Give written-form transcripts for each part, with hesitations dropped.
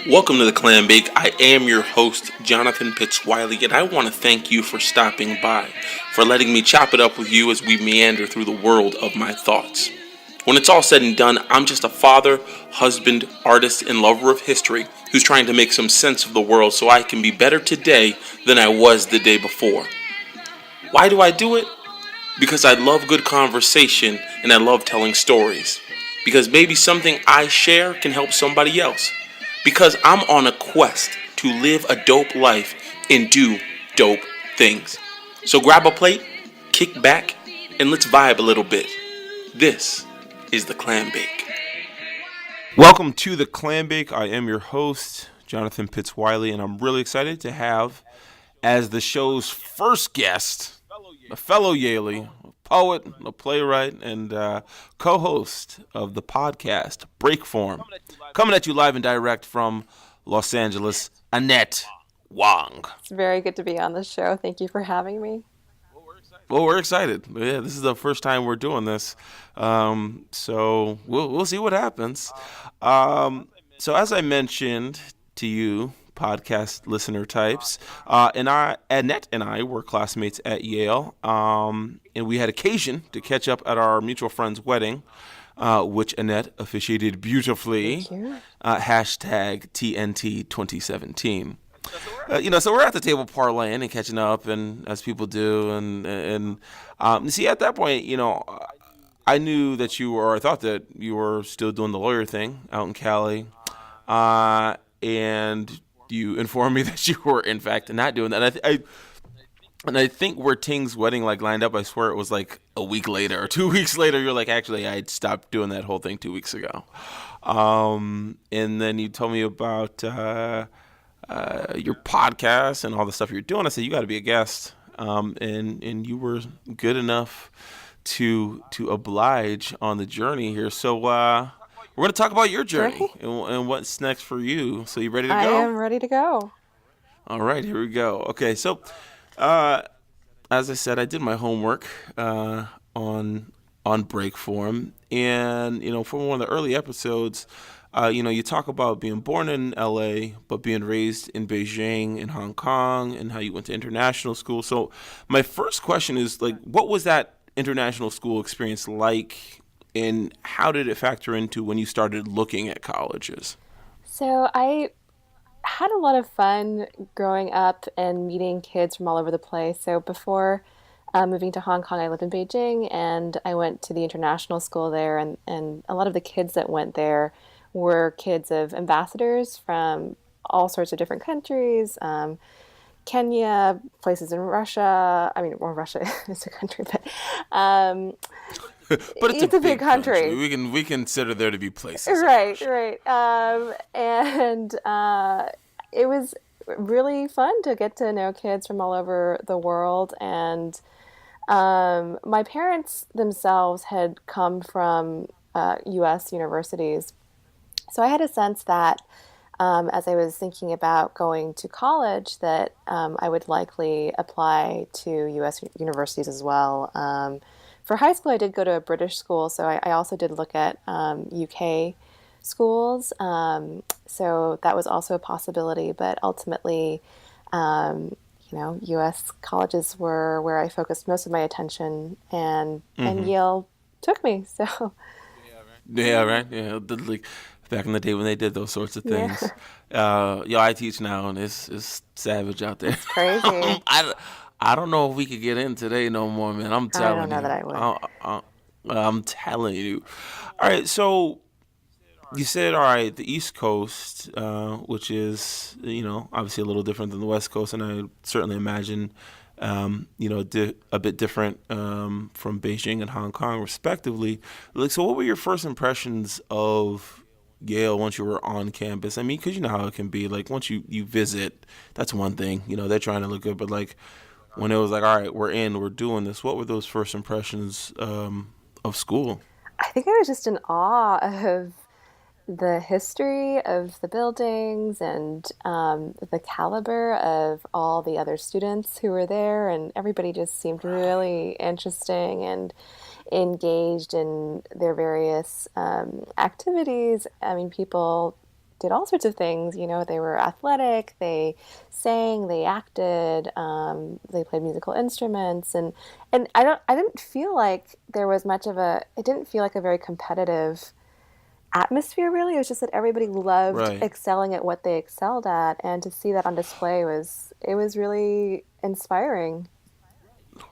Welcome to the Clambake. I am your host, Jonathan Pitts-Wiley, and I want to thank you for stopping by, for letting me chop it up with you as we meander through the world of my thoughts. When it's all said and done, I'm just a father, husband, artist, and lover of history who's trying to make some sense of the world so I can be better today than I was the day before. Why do I do it? Because I love good conversation and I love telling stories. Because maybe something I share can help somebody else. Because I'm on a quest to live a dope life and do dope things. So grab a plate, kick back, and let's vibe a little bit. This is the Clambake. Welcome to the Clambake. I am your host, Jonathan Pitts-Wiley, and I'm really excited to have as the show's first guest, a fellow Yalie, a poet, a playwright, and co-host of the podcast Breakform. Coming at you live and direct from Los Angeles, Annette Wong. It's very good to be on the show. Thank you for having me. Well, we're excited. Yeah, this is the first time we're doing this, so we'll see what happens. So as I mentioned to you, podcast listener types, Annette and I were classmates at Yale, and we had occasion to catch up at our mutual friend's wedding, which Annette officiated beautifully. Thank you. Hashtag TNT 2017. So we're at the table parlaying and catching up, and as people do, and see, at that point, I knew that I thought that you were still doing the lawyer thing out in Cali, and you informed me that you were in fact not doing that. And I think where Ting's wedding lined up, I swear it was like a week later or 2 weeks later. You're like, actually, I stopped doing that whole thing 2 weeks ago. And then you told me about your podcast and all the stuff you're doing. I said, you got to be a guest. And you were good enough to oblige on the journey here. So we're going to talk about your journey and what's next for you. So you ready to go? I am ready to go. All right, here we go. Okay, so as I said, I did my homework on Breakform, and from one of the early episodes, you talk about being born in LA but being raised in Beijing and Hong Kong, and how you went to international school. So my first question is, what was that international school experience like, and how did it factor into when you started looking at colleges? So I had a lot of fun growing up and meeting kids from all over the place. So before moving to Hong Kong, I lived in Beijing, and I went to the international school there, and a lot of the kids that went there were kids of ambassadors from all sorts of different countries, Kenya, places in Russia. I mean, well, Russia is a country, but but it's a big country. We consider there to be places. Right. And it was really fun to get to know kids from all over the world. And my parents themselves had come from U.S. universities. So I had a sense that as I was thinking about going to college, that I would likely apply to U.S. universities as well. For high school, I did go to a British school, so I also did look at UK schools. So that was also a possibility, but ultimately, U.S. colleges were where I focused most of my attention, and Yale took me. So. Yeah, right. Yeah, back in the day when they did those sorts of things. Yeah. I teach now, and it's savage out there. It's crazy. I don't know if we could get in today no more, man. I'm telling you. I don't know that I would. I'm telling you. All right, so you said, all right, the East Coast, which is, obviously a little different than the West Coast, and I certainly imagine, a bit different from Beijing and Hong Kong, respectively. So what were your first impressions of Yale once you were on campus? I mean, because you know how it can be. Once you visit, that's one thing. They're trying to look good, but when it was all right, we're doing this, what were those first impressions of school? I think I was just in awe of the history of the buildings and the caliber of all the other students who were there, and everybody just seemed really interesting and engaged in their various activities. I mean, people did all sorts of things. You know, they were athletic, they sang, they acted, they played musical instruments, and I didn't feel like there was much of a. It didn't feel like a very competitive atmosphere really. It was just that everybody loved Right. excelling at what they excelled at, and to see that on display was really inspiring.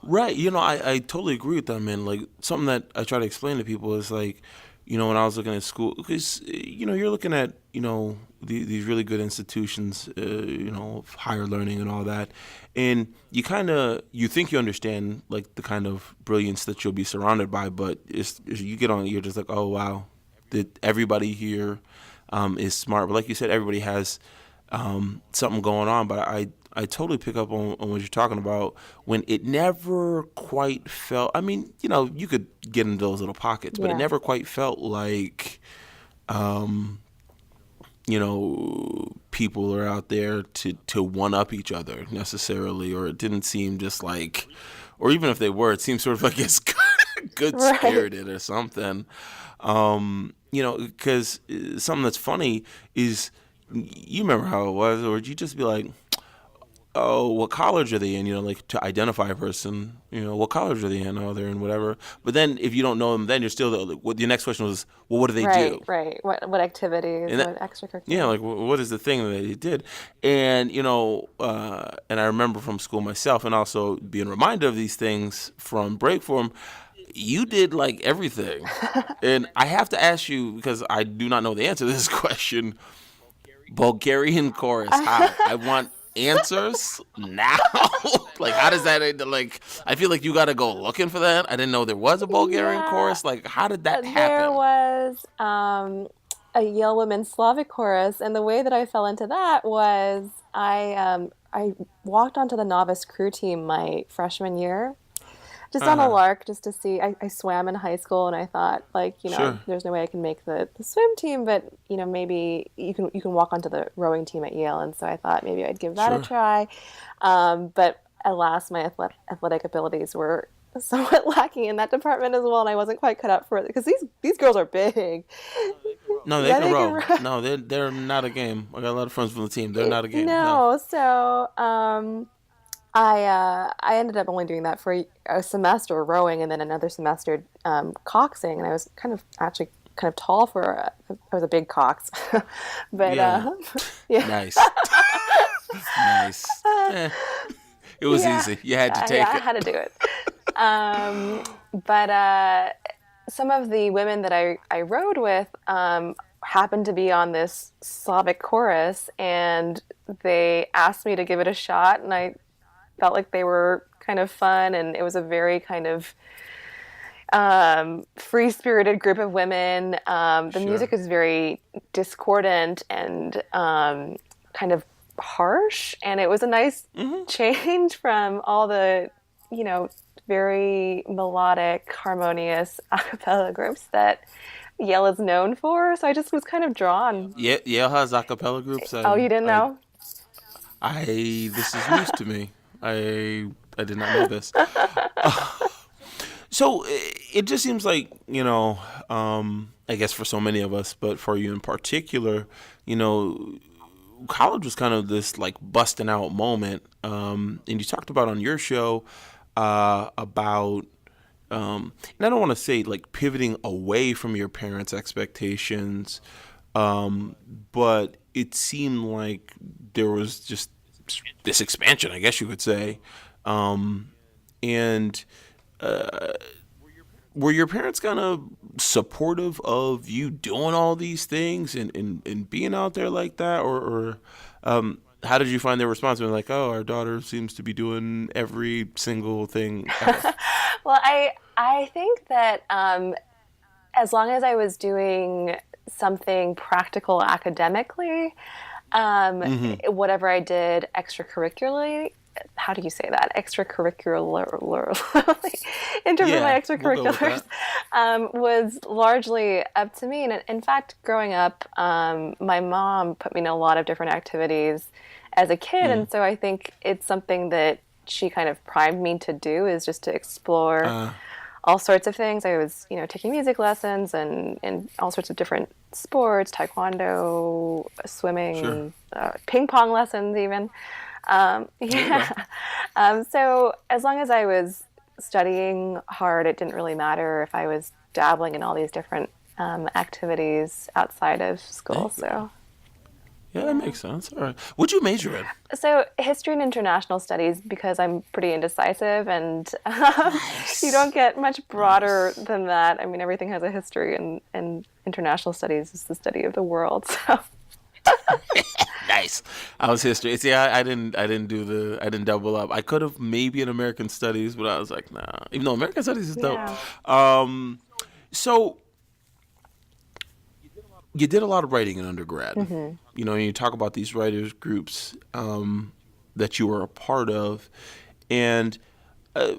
Right. I totally agree with that, man. Like, something that I try to explain to people is like, when I was looking at school, because, you're looking at, these really good institutions, of higher learning and all that. And you think you understand, like, the kind of brilliance that you'll be surrounded by, but you get on, you're just like, oh, wow, that everybody here is smart. But like you said, everybody has something going on. But I totally pick up on what you're talking about when it never quite felt. I mean, you could get into those little pockets, but it Yeah. never quite felt like, people are out there to one up each other necessarily, or it didn't seem just like, or even if they were, it seemed sort of like it's good Right. spirited or something. Because something that's funny is, you remember how it was, or would you just be like, oh, what college are they in? Like, to identify a person, what college are they in? Oh, they're in whatever. But then if you don't know them, then you're still, like, what your next question was, well, what do they do? Right, right. What activities, And that, what yeah, extracurricular? like, what is the thing that they did? And, and I remember from school myself, and also being reminded of these things from break form, you did like everything. And I have to ask you, because I do not know the answer to this question, Bulgarian chorus, how? I want answers now. Like, how does that, like, I feel like you got to go looking for that. I didn't know there was a Bulgarian Yeah, chorus. Like, how did that there happen? was a Yale Women's Slavic chorus, and the way that I fell into that was I walked onto the novice crew team my freshman year, just on a Uh-huh. lark, just to see. I swam in high school, and I thought, like, Sure. there's no way I can make the swim team, but maybe you can walk onto the rowing team at Yale, and so I thought maybe I'd give that a Sure. try. But alas, my athletic abilities were somewhat lacking in that department as well, and I wasn't quite cut out for it because these girls are big. No, they Yeah, can they can row. row. No, they're not a game. I got a lot of friends from the team. They're not a game. No. No, so I ended up only doing that for a semester rowing and then another semester coxing, and I was actually kind of tall for I was a big cox, but Yeah. yeah, Nice. Nice. It was yeah, easy. You had to yeah, take I it. had to do it. But some of the women that I rode with happened to be on this Slavic chorus, and they asked me to give it a shot, and I felt like they were kind of fun, and it was a very kind of free spirited group of women. The Sure. music is very discordant and kind of harsh, and it was a nice Hmm. change from all the, you know, very melodic, harmonious a cappella groups that Yale is known for. So I just was kind of drawn. Yeah, Yale has a cappella groups. Oh, you didn't know? This is news to me. I did not know this. So it just seems like, I guess for so many of us, but for you in particular, you know, college was kind of this like busting out moment. And you talked about on your show about, and I don't want to say like pivoting away from your parents' expectations, but it seemed like there was just this expansion, I guess you could say. And were your parents kind of supportive of you doing all these things and being out there like that? Or how did you find their response? When like, oh, our daughter seems to be doing every single thing ever. Well, I think that as long as I was doing something practical academically, Mm-hmm. whatever I did extracurricularly, how do you say that? Extracurricular, in terms of my Yeah, we'll go with extracurriculars, that. was largely up to me. And in fact, growing up, my mom put me in a lot of different activities as a kid. Mm. And so I think it's something that she kind of primed me to do, is just to explore Uh, all sorts of things. I was, taking music lessons and all sorts of different sports, taekwondo, sure. swimming, ping pong lessons even. There you go. Yeah. So as long as I was studying hard, it didn't really matter if I was dabbling in all these different activities outside of There school. you go. So Yeah, that yeah. makes sense. All right. What'd you major in? So history and international studies, because I'm pretty indecisive, and you don't Nice. get much broader Nice. than that. I mean, everything has a history, and international studies is the study of the world. So Nice. I was history. See, I didn't double up. I could have maybe in American studies, but I was like, nah. Even though American studies is dope. yeah. Um, so you did a lot of writing in undergrad. Hmm. And you talk about these writers groups that you were a part of, and uh,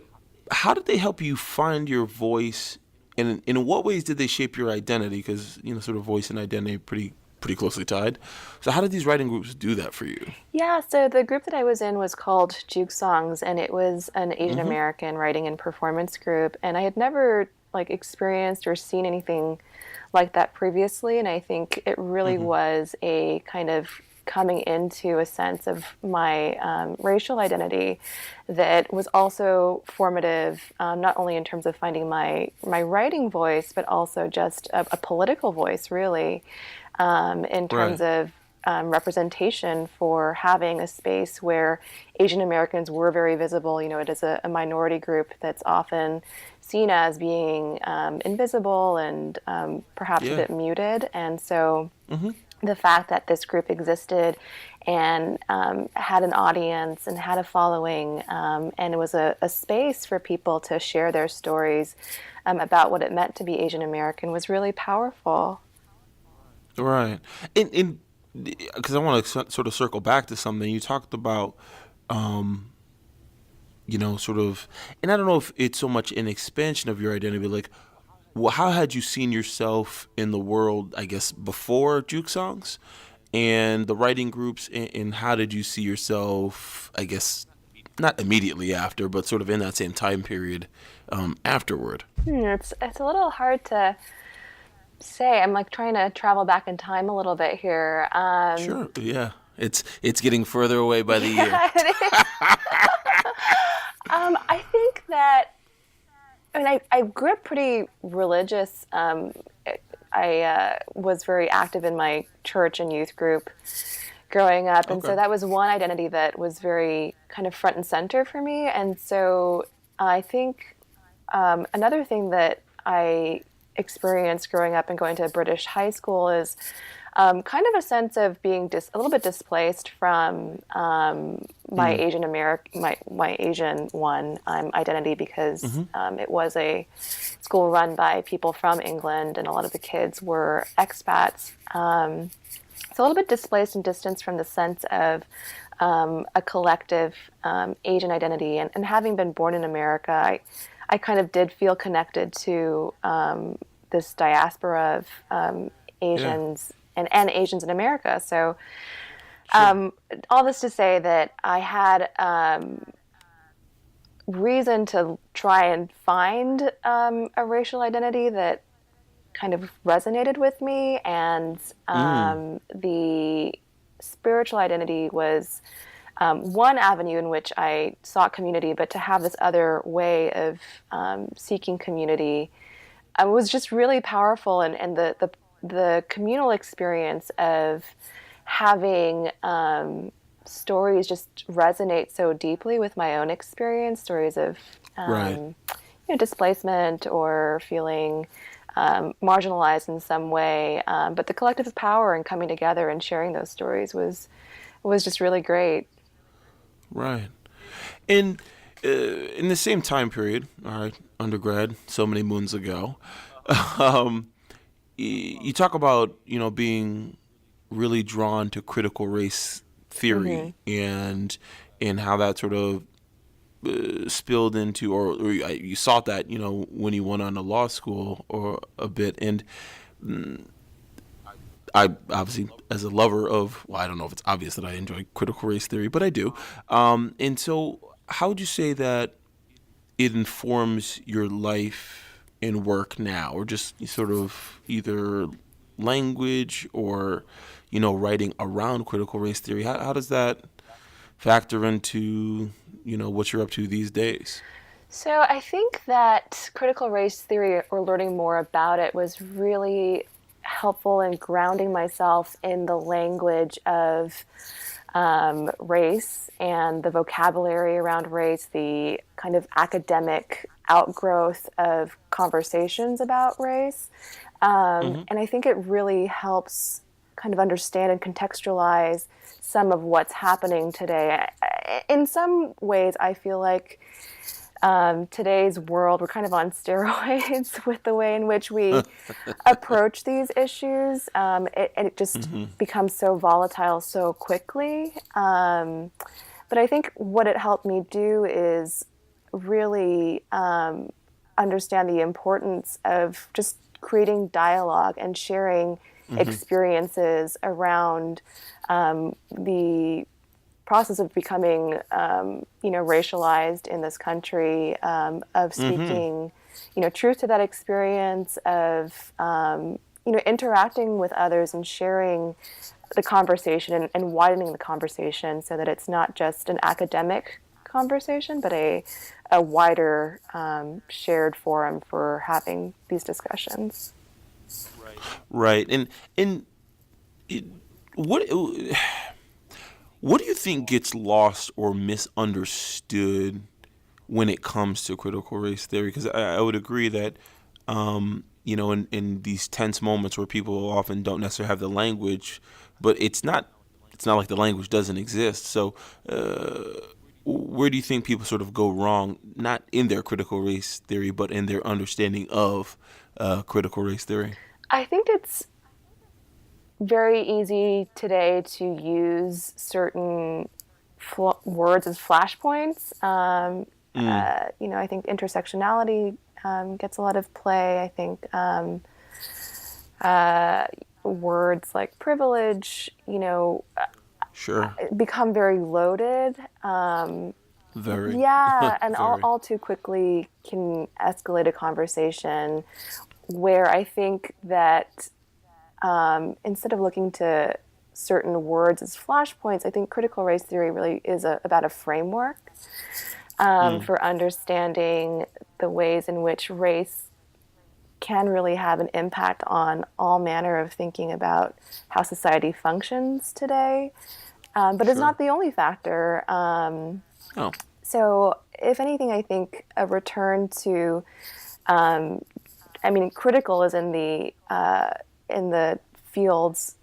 how did they help you find your voice, and in what ways did they shape your identity? Because sort of voice and identity are pretty closely tied. So how did these writing groups do that for you? Yeah, so the group that I was in was called Juke Songs, and it was an Asian Mm-hmm. American writing and performance group. And I had never like experienced or seen anything like that previously, and I think it really Mm-hmm. was a kind of coming into a sense of my racial identity that was also formative, not only in terms of finding my writing voice, but also just a political voice, really, in terms Right. of representation, for having a space where Asian Americans were very visible. It is a minority group that's often seen as being invisible and perhaps a Yeah. bit muted. And so Mm-hmm. the fact that this group existed and had an audience and had a following, and it was a space for people to share their stories about what it meant to be Asian American, was really powerful. Right. And because I want to sort of circle back to something you talked about, um, sort of, and I don't know if it's so much an expansion of your identity, but like, well, how had you seen yourself in the world, I guess, before Juke Songs and the writing groups, and how did you see yourself, I guess, not immediately after, but sort of in that same time period afterward? It's a little hard to say. I'm like trying to travel back in time a little bit here. Sure. Yeah. It's getting further away by the year. Yeah, it is. I think that, I mean, I grew up pretty religious. I was very active in my church and youth group growing up. And so Okay. that was one identity that was very kind of front and center for me. And so I think another thing that I experienced growing up and going to a British high school is kind of a sense of being a little bit displaced from my Mm. Asian American, my Asian one identity, because Mm-hmm. it was a school run by people from England, and a lot of the kids were expats. So a little bit displaced and distanced from the sense of a collective Asian identity. And having been born in America, I kind of did feel connected to this diaspora of Yeah. Asians and Asians in America. So Sure. all this to say that I had reason to try and find a racial identity that kind of resonated with me, and Mm. the spiritual identity was one avenue in which I sought community. But to have this other way of seeking community was just really powerful, and the communal experience of having stories just resonate so deeply with my own experience, stories of Right. displacement or feeling marginalized in some way. But the collective power and coming together and sharing those stories was just really great. Right. And in the same time period, all right, undergrad, so many moons ago, um, you talk about being really drawn to critical race Hmm. theory and how that sort of spilled into, or you saw that, when you went on to law school or a bit. And I obviously, as a lover of, well, I don't know if it's obvious that I enjoy critical race theory, but I do. And so, how would you say that it informs your life and work now, or just sort of either language or, writing around critical race theory? How does that factor into, what you're up to these days? So I think that critical race theory, or learning more about it, was really helpful in grounding myself in the language of race and the vocabulary around race, the kind of academic outgrowth of conversations about race. And I think it really helps kind of understand and contextualize some of what's happening today. In some ways, I feel like today's world, we're kind of on steroids with the way in which we approach these issues. It just becomes so volatile so quickly. But I think what it helped me do is really understand the importance of just creating dialogue and sharing experiences around the process of becoming, racialized in this country, of speaking, truth to that experience, of, interacting with others and sharing the conversation and widening the conversation so that it's not just an academic conversation, but a wider shared forum for having these discussions. Right. And what do you think gets lost or misunderstood when it comes to critical race theory? Because I would agree that, in these tense moments where people often don't necessarily have the language, but it's not like the language doesn't exist. So where do you think people sort of go wrong, not in their critical race theory, but in their understanding of critical race theory? I think it's very easy today to use certain words as flashpoints. I think intersectionality gets a lot of play. I think words like privilege, Sure. become very loaded. Very. Yeah, and Very. all too quickly can escalate a conversation where I think that instead of looking to certain words as flashpoints, I think critical race theory really is about a framework for understanding the ways in which race can really have an impact on all manner of thinking about how society functions today. But it's not the only factor. So if anything, I think a return to, critical is in the field's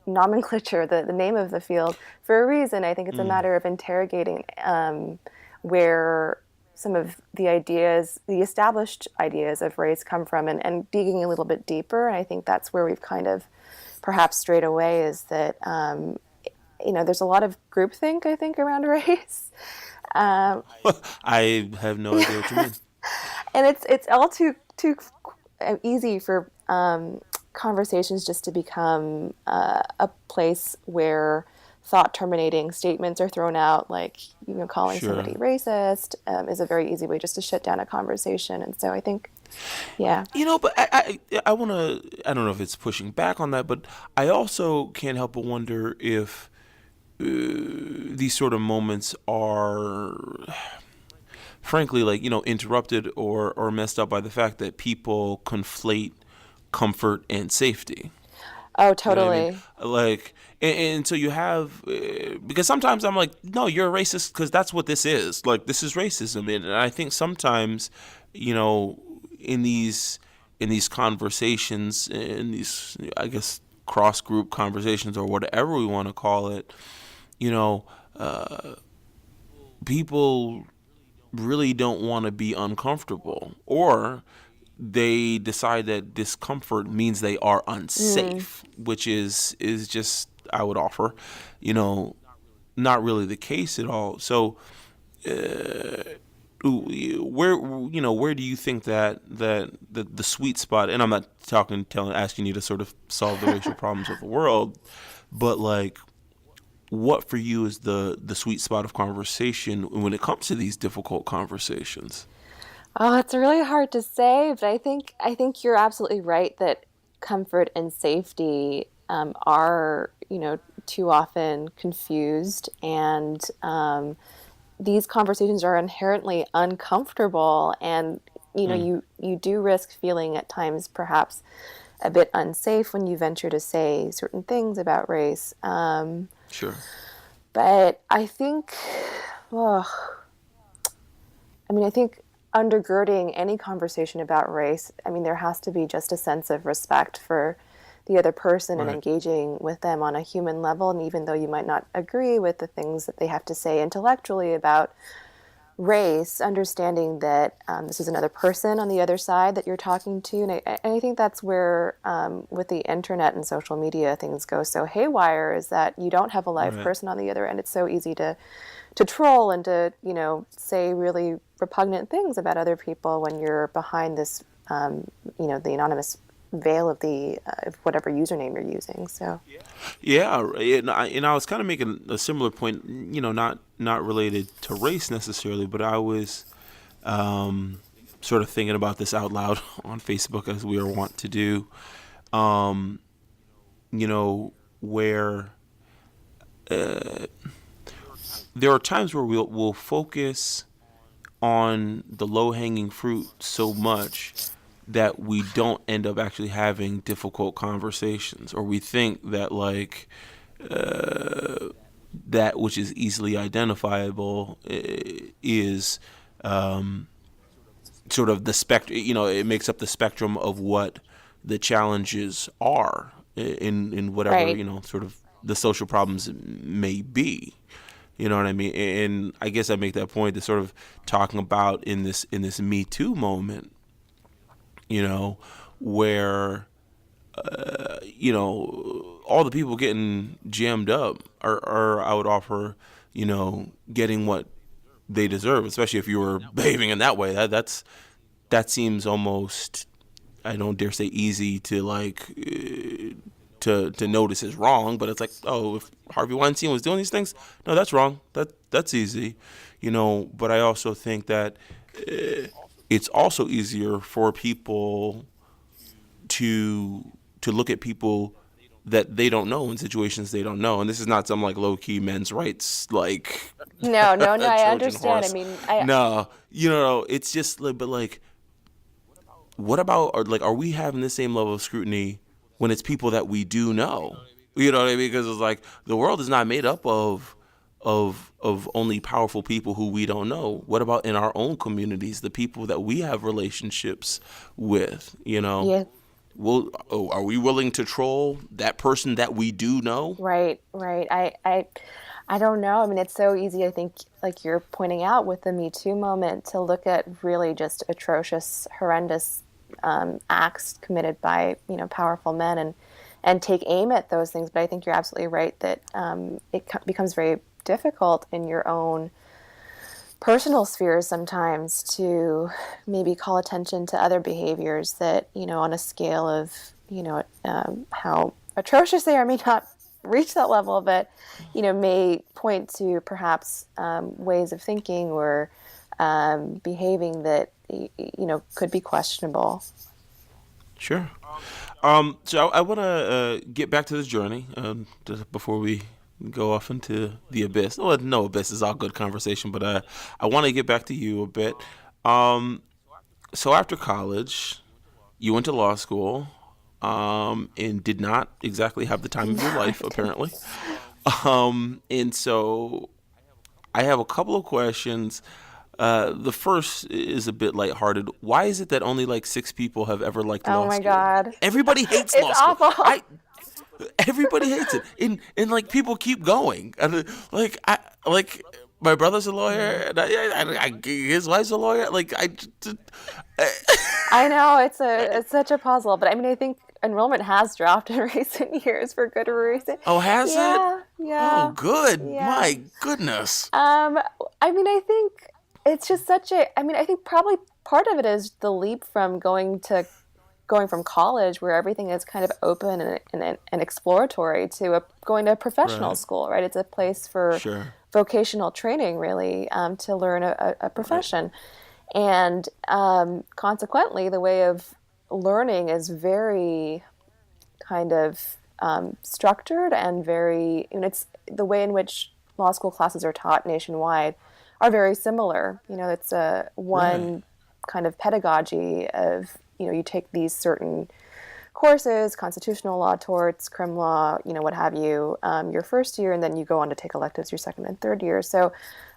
nomenclature, the name of the field, for a reason. I think it's a matter of interrogating where some of the ideas, the established ideas of race come from, and digging a little bit deeper. And I think that's where we've kind of perhaps strayed away, is that, there's a lot of groupthink, I think, around race. I have no idea what you mean. And it's all too easy for conversations just to become a place where thought-terminating statements are thrown out, like, calling somebody racist is a very easy way just to shut down a conversation. And so I think, yeah. But I want to, I don't know if it's pushing back on that, but I also can't help but wonder if these sort of moments are, frankly, interrupted or messed up by the fact that people conflate comfort and safety. Oh, totally. You know what I mean? And so you have, because sometimes I'm like, no, you're a racist because that's what this is. Like, this is racism. And I think sometimes, in these conversations, in these, I guess, cross-group conversations or whatever we want to call it, people really don't want to be uncomfortable, or they decide that discomfort means they are unsafe, which is just, I would offer, not really the case at all. So where do you think that the sweet spot? And I'm not asking you to sort of solve the racial problems of the world, but like, what for you is the sweet spot of conversation when it comes to these difficult conversations? Oh, it's really hard to say, but I think you're absolutely right that comfort and safety are, too often confused, and these conversations are inherently uncomfortable, and Mm, you do risk feeling at times perhaps a bit unsafe when you venture to say certain things about race. sure. But I think, oh, I think undergirding any conversation about race, there has to be just a sense of respect for the other person and Right. engaging with them on a human level. And even though you might not agree with the things that they have to say intellectually about race, understanding that this is another person on the other side that you're talking to. And I think that's where, with the internet and social media, things go so haywire, is that you don't have a live Right. person on the other end. It's so easy to troll and to, say really repugnant things about other people when you're behind this, the anonymous veil of the of whatever username you're using. So, Yeah, and I was kind of making a similar point, not related to race necessarily, but I was sort of thinking about this out loud on Facebook as we are wont to do. Um, where there are times where we'll focus on the low hanging fruit so much that we don't end up actually having difficult conversations, or we think that like that which is easily identifiable is sort of the spectrum. It makes up the spectrum of what the challenges are in whatever right. sort of the social problems may be. You know what I mean? And I guess I make that point to sort of talking about in this Me Too moment, where all the people getting jammed up are I would offer, getting what they deserve, especially if you were behaving in that way. That seems almost, I don't dare say easy to like to notice is wrong, but it's like, oh, if Harvey Weinstein was doing these things, no, that's wrong. That's easy, But I also think that it's also easier for people to look at people that they don't know in situations they don't know, and this is not some like low key men's rights like No, no, no. I Trojan understand. horse. I No, it's just like, but like, what about, or like, are we having the same level of scrutiny when it's people that we do know? You know what I mean? Because it's like the world is not made up of only powerful people who we don't know. What about in our own communities, the people that we have relationships with? yeah. Are we willing to troll that person that we do know? Right, right. I don't know. It's so easy, I think, like you're pointing out with the Me Too moment, to look at really just atrocious, horrendous acts committed by, powerful men, and take aim at those things. But I think you're absolutely right that becomes very difficult in your own personal spheres sometimes to maybe call attention to other behaviors that, on a scale of, how atrocious they are may not reach that level, but, may point to perhaps ways of thinking or behaving that, could be questionable. Sure. So I want to get back to this journey just before we go off into the abyss. Well, no abyss is all good conversation, but I want to get back to you a bit. Um, so after college, you went to law school and did not exactly have the time of your life, apparently. And so I have a couple of questions. The first is a bit lighthearted. Why is it that only like 6 people have ever liked Oh law my school? God. Everybody hates It's law school. awful. Everybody hates it, and like people keep going. And like my brother's a lawyer, and his wife's a lawyer. I know it's such a puzzle, but I think enrollment has dropped in recent years for good reason. Oh, has it? Yeah, Oh, yeah, good. yeah. My goodness. I think it's just such a, I mean, I think probably part of it is the leap from going from college where everything is kind of open and exploratory to going to a professional Right. school, right? It's a place for Sure. vocational training, really, to learn a Right. profession. And consequently, the way of learning is very kind of structured and very, it's the way in which law school classes are taught nationwide are very similar. It's a Right. one kind of pedagogy of, you take these certain courses, constitutional law, torts, crim law, what have you, your first year, and then you go on to take electives your second and third year. So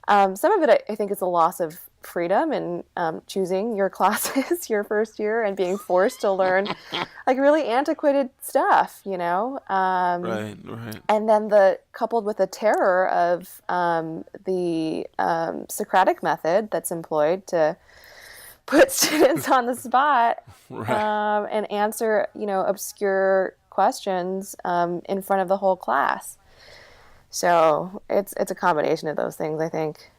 some of it, I think, is a loss of freedom in choosing your classes your first year and being forced to learn like really antiquated stuff. Right. Right. And then coupled with the terror of the Socratic method that's employed to put students on the spot Right. and answer, obscure questions in front of the whole class. So it's a combination of those things, I think.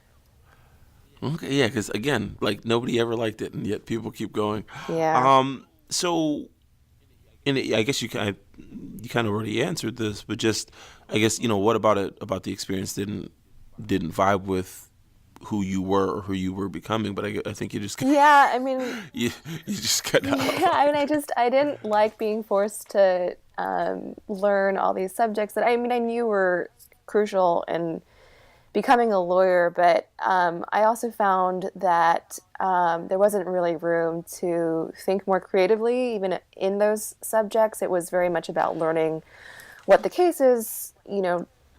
Okay. Yeah. Because again, like nobody ever liked it, and yet people keep going. Yeah. So, I guess you kind of already answered this, but just I guess what about it about the experience didn't vibe with who you were or who you were becoming? But I think you just Yeah, I mean, you just got out. yeah, I mean, I didn't like being forced to learn all these subjects that I knew were crucial in becoming a lawyer, but I also found that there wasn't really room to think more creatively, even in those subjects. It was very much about learning what the cases,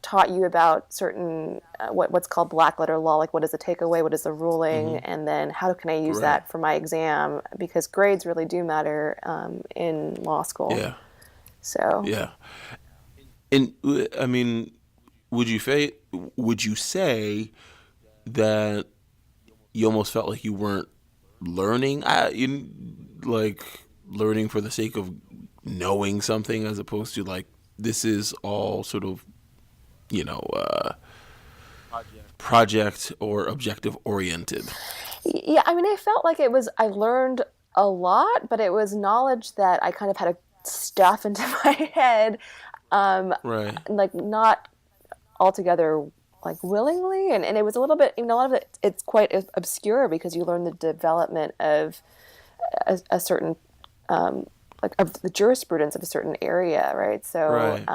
taught you about certain what's called black letter law, like what is the takeaway, what is the ruling, Hmm. and then how can I use Right. that for my exam, because grades really do matter in law school. Yeah. So Yeah. And I mean, would you say would you say that you almost felt like you weren't learning, like learning for the sake of knowing something, as opposed to like this is all sort of you know uh, project or objective oriented. yeah, I mean, I felt like I learned a lot, but it was knowledge that I kind of had to stuff into my head, Right. like not altogether like willingly. And it was a little bit, a lot of it's quite obscure because you learn the development of a certain, like of the jurisprudence of a certain area, right? So, Right.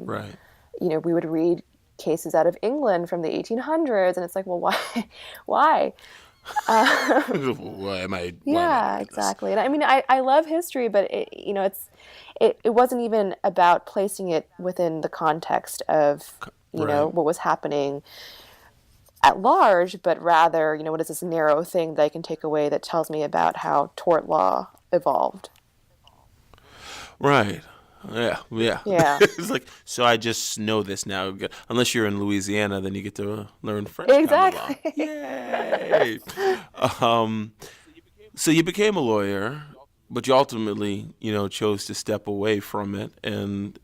Right. we would read cases out of England from the 1800s, and it's like, well, why, why? Why am I Yeah, doing this? exactly. And I mean, I love history, but it wasn't even about placing it within the context of, Right. what was happening at large, but rather, what is this narrow thing that I can take away that tells me about how tort law evolved? Right. Yeah. Yeah. Yeah, It's like, so I just know this now. Unless you're in Louisiana, then you get to learn French common law. exactly. Yay. um, so you became a lawyer, but you ultimately, chose to step away from it. And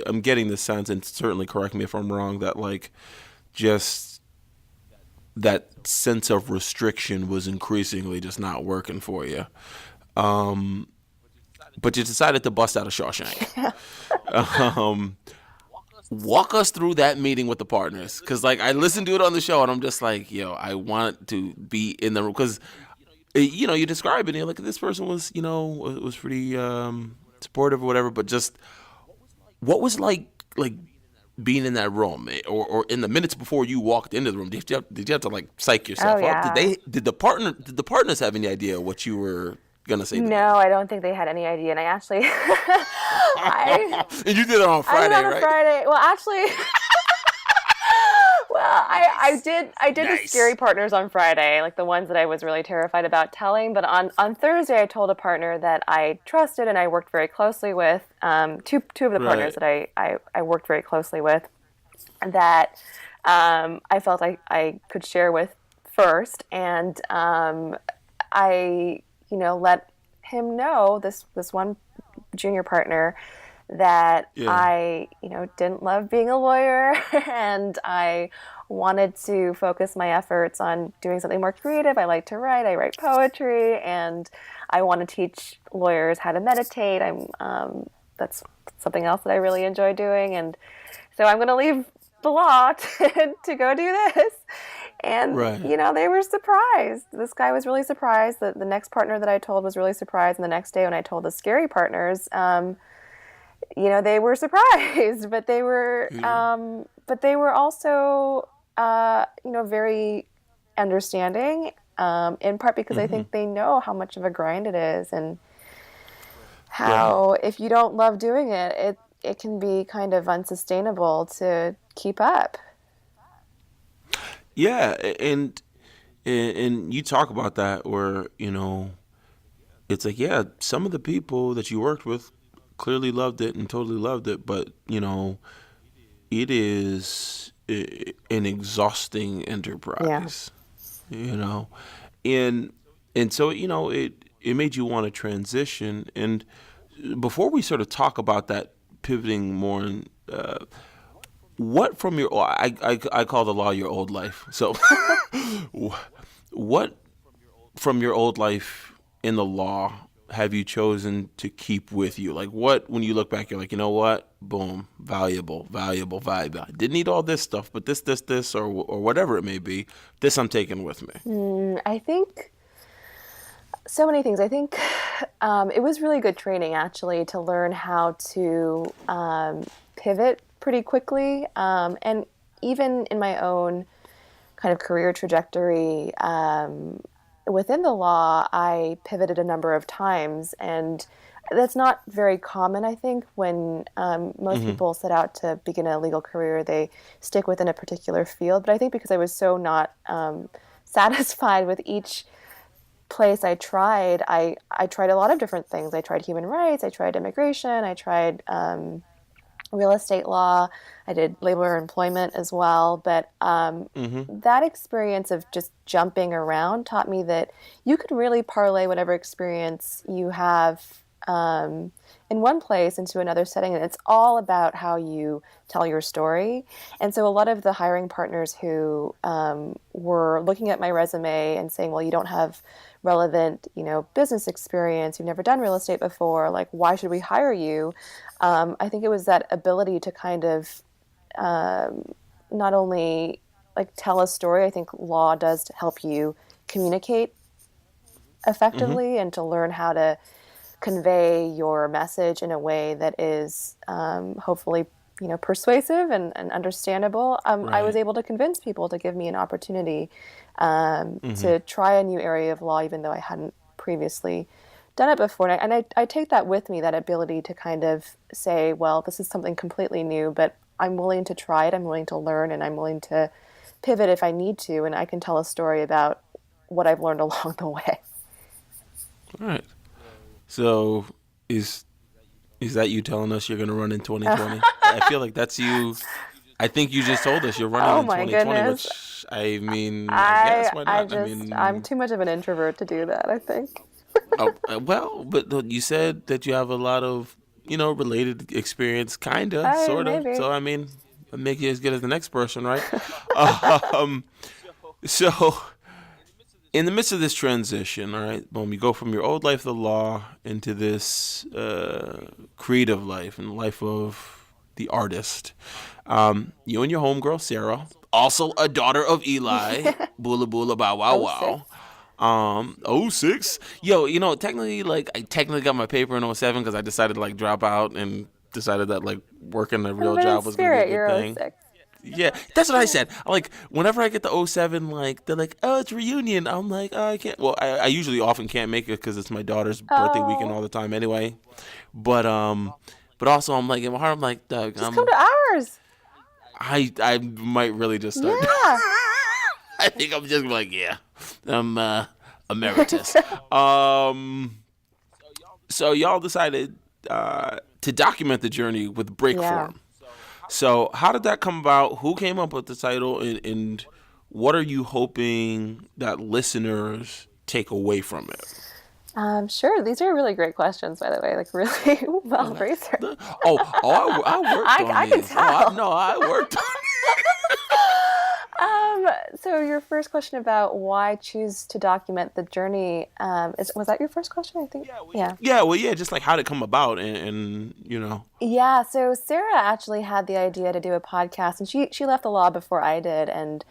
I'm getting the sense, and certainly correct me if I'm wrong, that like just that sense of restriction was increasingly just not working for you. Um, but you decided to bust out of Shawshank. Um, walk us through that meeting with the partners, because like I listened to it on the show and I'm just like, yo, I want to be in the room because you describe it and you're like, this person was was pretty supportive or whatever, but just what was like being in that room, or in the minutes before you walked into the room, did you have to like psych Oh yourself up? yeah. Did the partners have any idea what you were gonna say to them? No, I don't think they had any idea. And I actually, I And you did it on I did it Friday, on a right? Friday. Well, actually, well, I did the scary Nice. partners on Friday, like the ones that I was really terrified about telling. But on Thursday, I told a partner that I trusted and I worked very closely with, two of the partners Right. that I worked very closely with, that I felt I could share with first, and I let him know, this one junior partner, that Yeah. I, didn't love being a lawyer and I wanted to focus my efforts on doing something more creative. I like to write, I write poetry, and I want to teach lawyers how to meditate. That's something else that I really enjoy doing. And so I'm going to leave the law to go do this. And, Right. they were surprised. This guy was really surprised. The next partner that I told was really surprised. And the next day when I told the scary partners, they were surprised, but they were, Yeah. also, very understanding, in part because I Hmm. think they know how much of a grind it is and Right. how if you don't love doing it, it can be kind of unsustainable to keep up. Yeah, and you talk about that where, it's like, yeah, some of the people that you worked with clearly loved it and totally loved it, but, it is an exhausting Yeah. enterprise, you know. And so, it made you want to transition. And before we sort of talk about that pivoting more in, what from your I call the law your old life. So what from your old life in the law have you chosen to keep with you? Like, what, when you look back, you're like, you know what? Boom, valuable, valuable, valuable. I didn't need all this stuff, but this, or whatever it may be, this I'm taking with me. I think so many things. I think it was really good training actually to learn how to pivot pretty quickly. And even in my own kind of career trajectory within the law, I pivoted a number of times. And that's not very common, I think, when most Hmm. people set out to begin a legal career, they stick within a particular field. But I think because I was so not satisfied with each place I tried a lot of different things. I tried human rights, I tried immigration, I tried real estate law, I did labor employment as well. But Hmm. that experience of just jumping around taught me that you could really parlay whatever experience you have in one place into another setting. And it's all about how you tell your story. And so a lot of the hiring partners who were looking at my resume and saying, well, you don't have relevant, business experience, you've never done real estate before, like, why should we hire you? I think it was that ability to kind of not only like tell a story. I think law does help you communicate Hmm. effectively and to learn how to convey your message in a way that is hopefully persuasive and understandable. I was Right. able to convince people to give me an opportunity Hmm. to try a new area of law, even though I hadn't previously done it before. And I take that with me, that ability to kind of say, well, this is something completely new, but I'm willing to try it, I'm willing to learn, and I'm willing to pivot if I need to, and I can tell a story about what I've learned along the way. All right. So is that you telling us you're going to run in 2020? I feel like that's you. I think you just told us you're running Oh in my 2020, goodness. which, I mean, I guess, I why I not? I just I'm mean, too much of an introvert to do that, I think. oh, well, but you said that you have a lot of, related experience, kinda, I sorta. maybe. So I mean, it'll make you as good as the next person, right? Um, so in the midst of this transition, all right, boom, you go from your old life of the law into this creative life and life of the artist. You and your homegirl Sarah, also a daughter of Eli, bula bula bow wow Oh, six. wow. Oh 06. Yo, technically, like, I technically got my paper in 07 because I decided to, like, drop out and decided that, like, working a real But in job was gonna be a spirit, good you're oh thing. 06. Yeah, that's what I said. Like, whenever I get to 07, like, they're like, oh, it's reunion. I'm like, oh, I can't. Well, I usually often can't make it because it's my daughter's birthday weekend Oh, all the time anyway. But also I'm like, in my heart, I'm like, Doug, just come to ours. I might really just start. Yeah. I think I'm just like, yeah, I'm emeritus. Um, so y'all decided to document the journey with break Yeah. form. So how did that come about? Who came up with the title, and what are you hoping that listeners take away from it? Sure. These are really great questions, by the way. Like really well Okay. researched. I worked on I can these. Oh, tell. I worked on. So your first question about why choose to document the journey, was that your first question? I think. Yeah. Yeah, well, yeah, just like how did it come about, and you know. Yeah, so Sarah actually had the idea to do a podcast, and she left the law before I did, and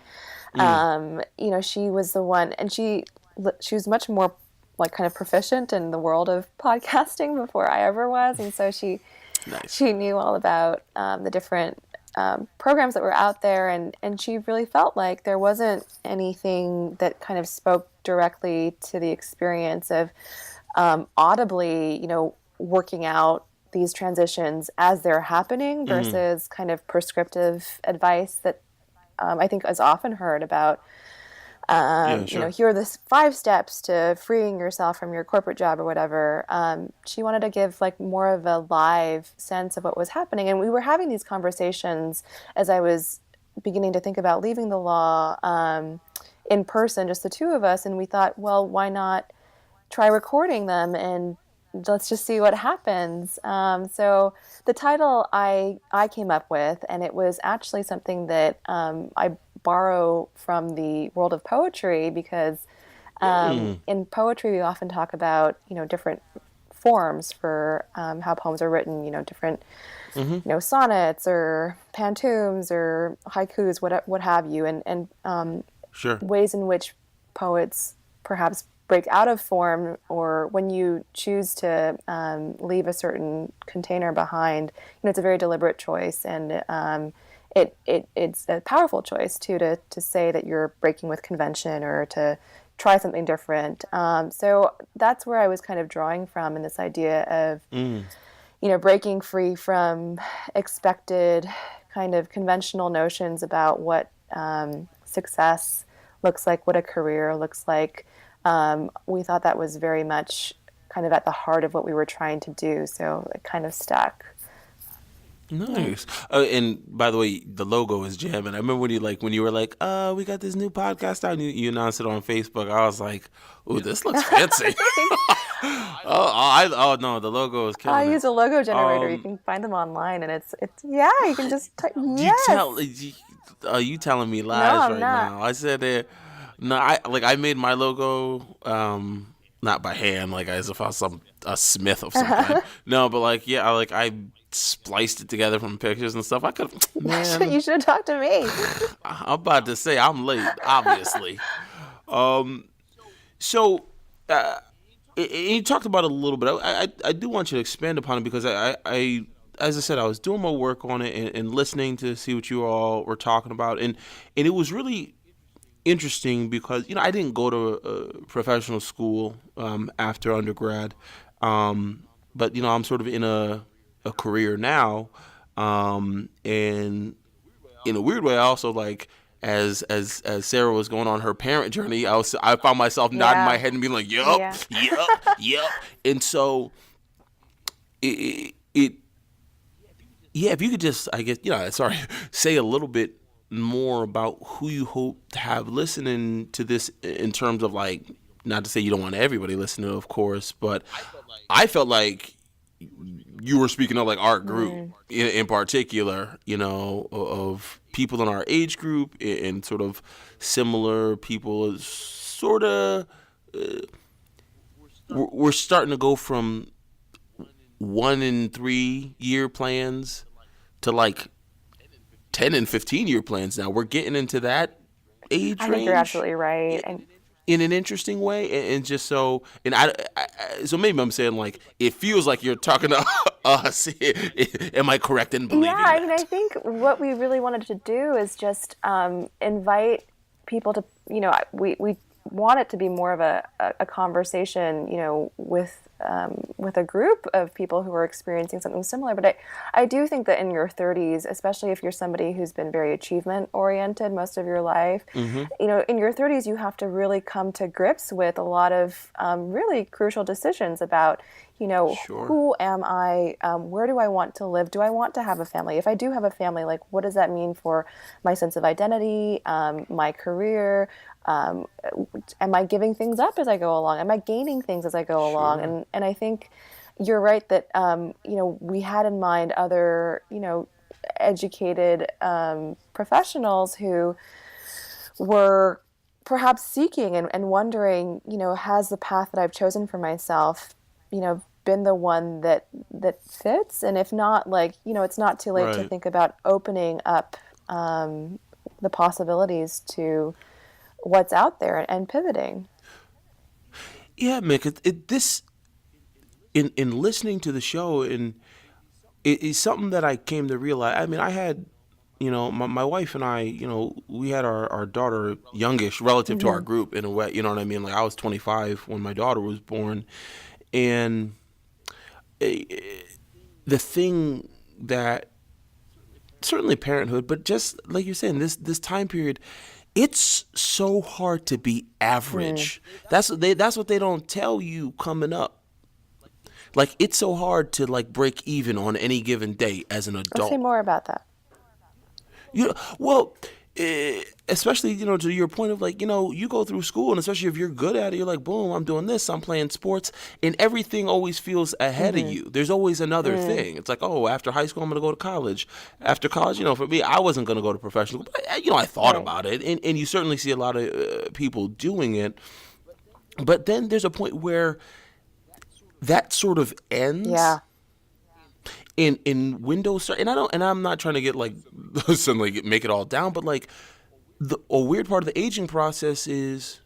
Mm, she was the one, and she was much more like kind of proficient in the world of podcasting before I ever was, and so nice. she knew all about the different programs that were out there, and she really felt like there wasn't anything that kind of spoke directly to the experience of audibly, working out these transitions as they're happening Mm, versus kind of prescriptive advice that I think is often heard about yeah, sure. here are the 5 steps to freeing yourself from your corporate job or whatever. She wanted to give like more of a live sense of what was happening. And we were having these conversations as I was beginning to think about leaving the law in person, just the two of us. And we thought, well, why not try recording them and let's just see what happens. So the title I came up with, and it was actually something that I borrow from the world of poetry because Mm, in poetry we often talk about different forms for how poems are written. Different mm-hmm. sonnets or pantoums or haikus, what have you, and Sure. ways in which poets perhaps break out of form, or when you choose to leave a certain container behind, it's a very deliberate choice, and it's a powerful choice too to say that you're breaking with convention or to try something different. So that's where I was kind of drawing from in this idea of Mm, breaking free from expected kind of conventional notions about what success looks like, what a career looks like. We thought that was very much kind of at the heart of what we were trying to do. So it kind of stuck. Yeah. nice. And by the way, the logo is jamming. I remember when you were like, we got this new podcast out, and you announced it on Facebook. I was like, ooh, this looks fancy. Oh no, the logo is I killing it. use a logo generator. You Um, can find them online, and it's yeah. You can just you yes. tell are you telling me No, lies I'm right not. now? I said it. No, I made my logo not by hand, like as if I was a smith of some kind. No, but like yeah, I spliced it together from pictures and stuff. I could man, You should have talked to me. I'm about to say I'm late, obviously. Um, so you talked about it a little bit. I do want you to expand upon it because as I said, I was doing my work on it and listening to see what you all were talking about, and it was really interesting because I didn't go to a professional school after undergrad, but I'm sort of in a career now, and in a weird way, I also like as Sarah was going on her parent journey, I found myself nodding my Yeah, head and being like, "Yup, yeah. yup, yup," and so it yeah, if you could just, I guess, sorry, say a little bit more about who you hope to have listening to this in terms of like, not to say you don't want everybody listening, of course, but I felt like you were speaking of like our group Mm. in particular, of people in our age group and sort of similar people, sort of, we're starting to go from 1 and 3 year plans to like 10 and 15 year plans now. We're getting into that age I think you're range absolutely right. And in an interesting way, and just so, and so maybe I'm saying like it feels like you're talking to us. Am I correct in yeah, believing I mean, I that? think what we really wanted to do is just invite people to, we want it to be more of a conversation, with a group of people who are experiencing something similar. But I do think that in your 30s, especially if you're somebody who's been very achievement oriented most of your life, Mm-hmm. in your 30s, you have to really come to grips with a lot of really crucial decisions about, Sure. who am I? Where do I want to live? Do I want to have a family? If I do have a family, like what does that mean for my sense of identity, my career? am I giving things up as I go along? Am I gaining things as I go along? Sure. And I think you're right that we had in mind other educated professionals who were perhaps seeking and wondering, has the path that I've chosen for myself, been the one that fits? And if not, it's not too late to Right. think about opening up the possibilities to what's out there and pivoting. Yeah, Mick. This in listening to the show, and it's something that I came to realize. I mean, I had, my wife and I, we had our daughter youngish relative to our Hmm. group in a way. You know what I mean? Like I was 25 when my daughter was born, and eh, the thing that certainly parenthood, but just like you're saying, this time period, it's so hard to be Mm. average. That's what they don't tell you coming up. Like it's so hard to like break even on any given day as an Let's say adult. more about that. Well, especially to your point of like you go through school, and especially if you're good at it, you're like boom, I'm doing this, I'm playing sports, and everything always feels ahead of Hmm. you. There's always another Mm. thing. It's like, oh, after high school I'm gonna go to college. After college, for me, I wasn't gonna go to professional, but I thought Right. about it, and you certainly see a lot of people doing it. But then there's a point where that sort of ends Yeah. in Windows, and I'm not trying to get like suddenly make it all down, but like a weird part of the aging process is,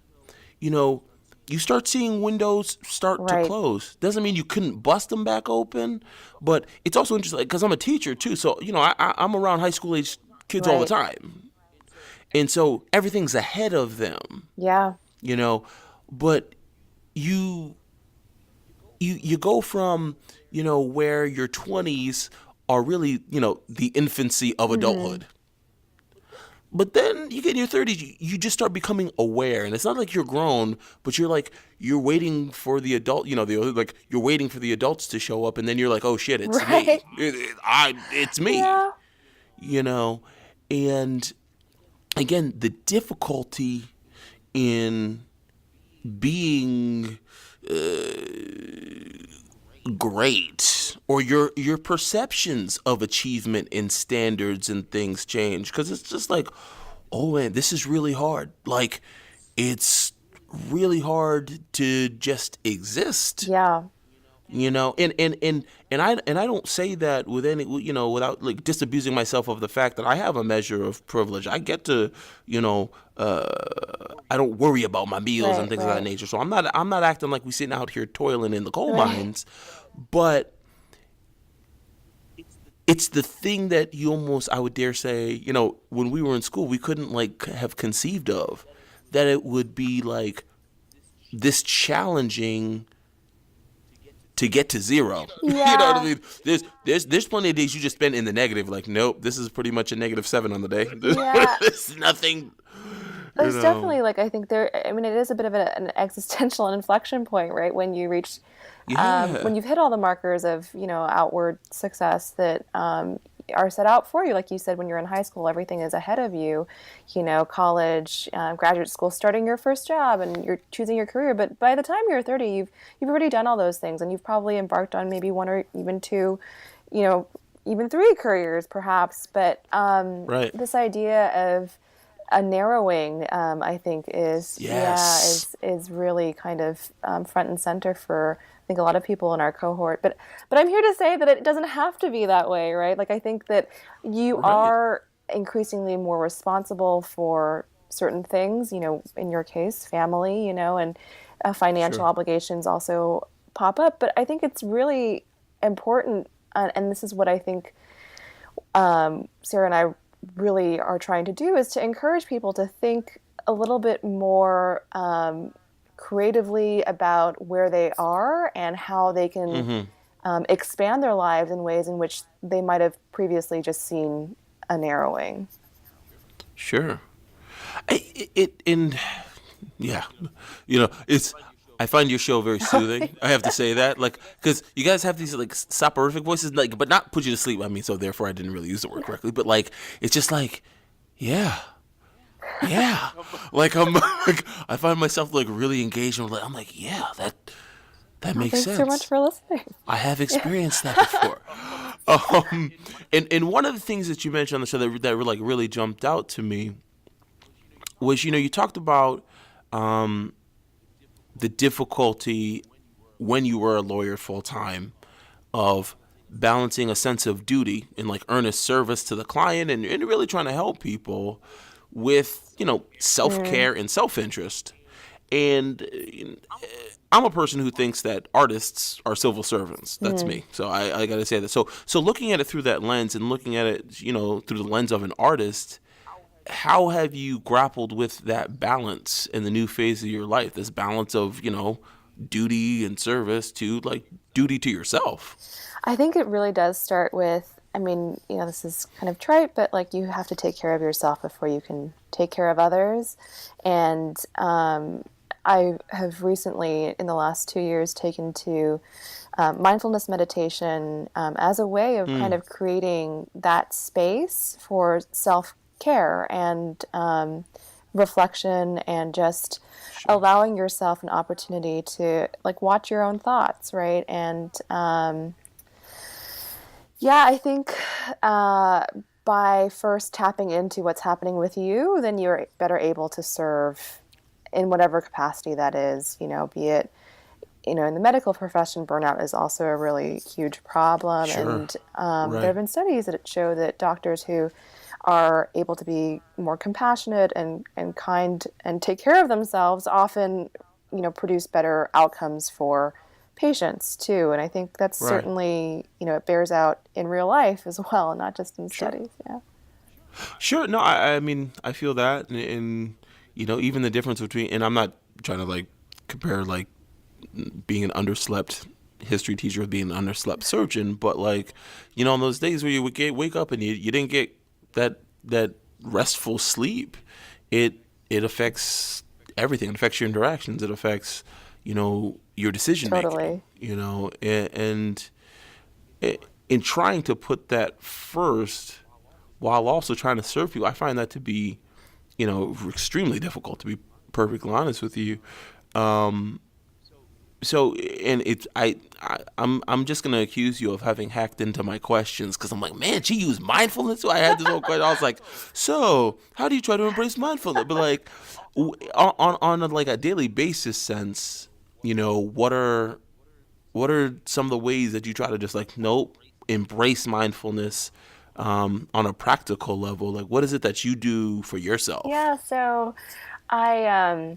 you know, you start seeing windows start to Right. close. Doesn't mean you couldn't bust them back open, but it's also interesting because I'm a teacher too. So I'm around high school age kids all the Right. time, and so everything's ahead of them. Yeah. You know, but you you go from where your 20s are really the infancy of Hmm. adulthood. But then you get in your 30s, you just start becoming aware, and it's not like you're grown, but you're waiting for the adult, you're waiting for the adults to show up, and then you're like, oh shit, it's Right. me, it's me, Yeah. you know, and again, the difficulty in being great, or your perceptions of achievement and standards and things change, because it's just like, oh man, this is really hard. Like it's really hard to just exist. Yeah. And I don't say that with any, without like disabusing myself of the fact that I have a measure of privilege. I get to, you know I don't worry about my meals and Right. things of that Right. nature. So I'm not acting like we sitting out here toiling in the coal Right. mines, but it's the thing that you almost, I would dare say, when we were in school, we couldn't like have conceived of that it would be like this challenging to get to zero. You know what I Yeah. mean? There's plenty of days you just spend in the negative. Like, nope, this is pretty much a -7 on the day. Yeah. There's nothing. You It's know. definitely like I think there. I mean, it is a bit of an existential inflection point, right? When you reach, Yeah. when you've hit all the markers of outward success that are set out for you, like you said, when you're in high school, everything is ahead of you. College, graduate school, starting your first job, and you're choosing your career. But by the time you're 30, you've already done all those things, and you've probably embarked on maybe one or even two, you know, even three careers, perhaps. But Right. this idea of a narrowing, I think is yeah Yes. is really kind of front and center for I think a lot of people in our cohort. But I'm here to say that it doesn't have to be that way, right? Like I think that you Right. are increasingly more responsible for certain things. In your case, family, and financial Sure. obligations also pop up. But I think it's really important, and this is what I think Sarah and I really are trying to do is to encourage people to think a little bit more creatively about where they are and how they can Mm-hmm. expand their lives in ways in which they might have previously just seen a narrowing. Sure. And yeah, it's. I find your show very soothing. I have to say that, like, because you guys have these like soporific voices, like, but not put you to sleep. I mean, so therefore, I didn't really use the word correctly. But like, it's just like, yeah, Yeah, like I'm like I find myself like really engaged and like I'm like, yeah, that Well, makes thanks so much sense. for listening. I have Yeah. experienced that before. And one of the things that you mentioned on the show that like really jumped out to me was, you talked about the difficulty when you were a lawyer full time of balancing a sense of duty and like earnest service to the client and really trying to help people with, self Mm, care and self interest. And I'm a person who thinks that artists are civil servants. That's mm. me. So I got to say that. So looking at it through that lens and looking at it, through the lens of an artist, how have you grappled with that balance in the new phase of your life? This balance of, duty and service to like duty to yourself. I think it really does start with, I mean, this is kind of trite, but like you have to take care of yourself before you can take care of others. And I have recently, in the last 2 years, taken to mindfulness meditation as a way of kind Mm, of creating that space for self care and reflection and just sure. allowing yourself an opportunity to like watch your own thoughts, right? And yeah, I think by first tapping into what's happening with you, then you're better able to serve in whatever capacity that is, be it, in the medical profession, burnout is also a really huge problem. Sure. And there have Right. been studies that show that doctors who are able to be more compassionate and kind and take care of themselves often, produce better outcomes for patients too. And I think that's Right. certainly, it bears out in real life as well, and not just in Sure. studies. Yeah. Sure. No, I mean, I feel that. And, even the difference between, and I'm not trying to like compare like being an underslept history teacher with being an underslept surgeon, but like, on those days where you would wake up and you didn't get that restful sleep, it it affects everything. It affects your interactions. It affects, your decision making. Totally. And in trying to put that first while also trying to serve people, I find that to be, extremely difficult. To be perfectly honest with you, um, so and it's I'm just gonna accuse you of having hacked into my questions because I'm like, man, she used mindfulness. So I had this whole question. I was like, so how do you try to embrace mindfulness? But like on a, like a daily basis sense, what are some of the ways that you try to just like nope embrace mindfulness on a practical level? Like, what is it that you do for yourself? Yeah, so I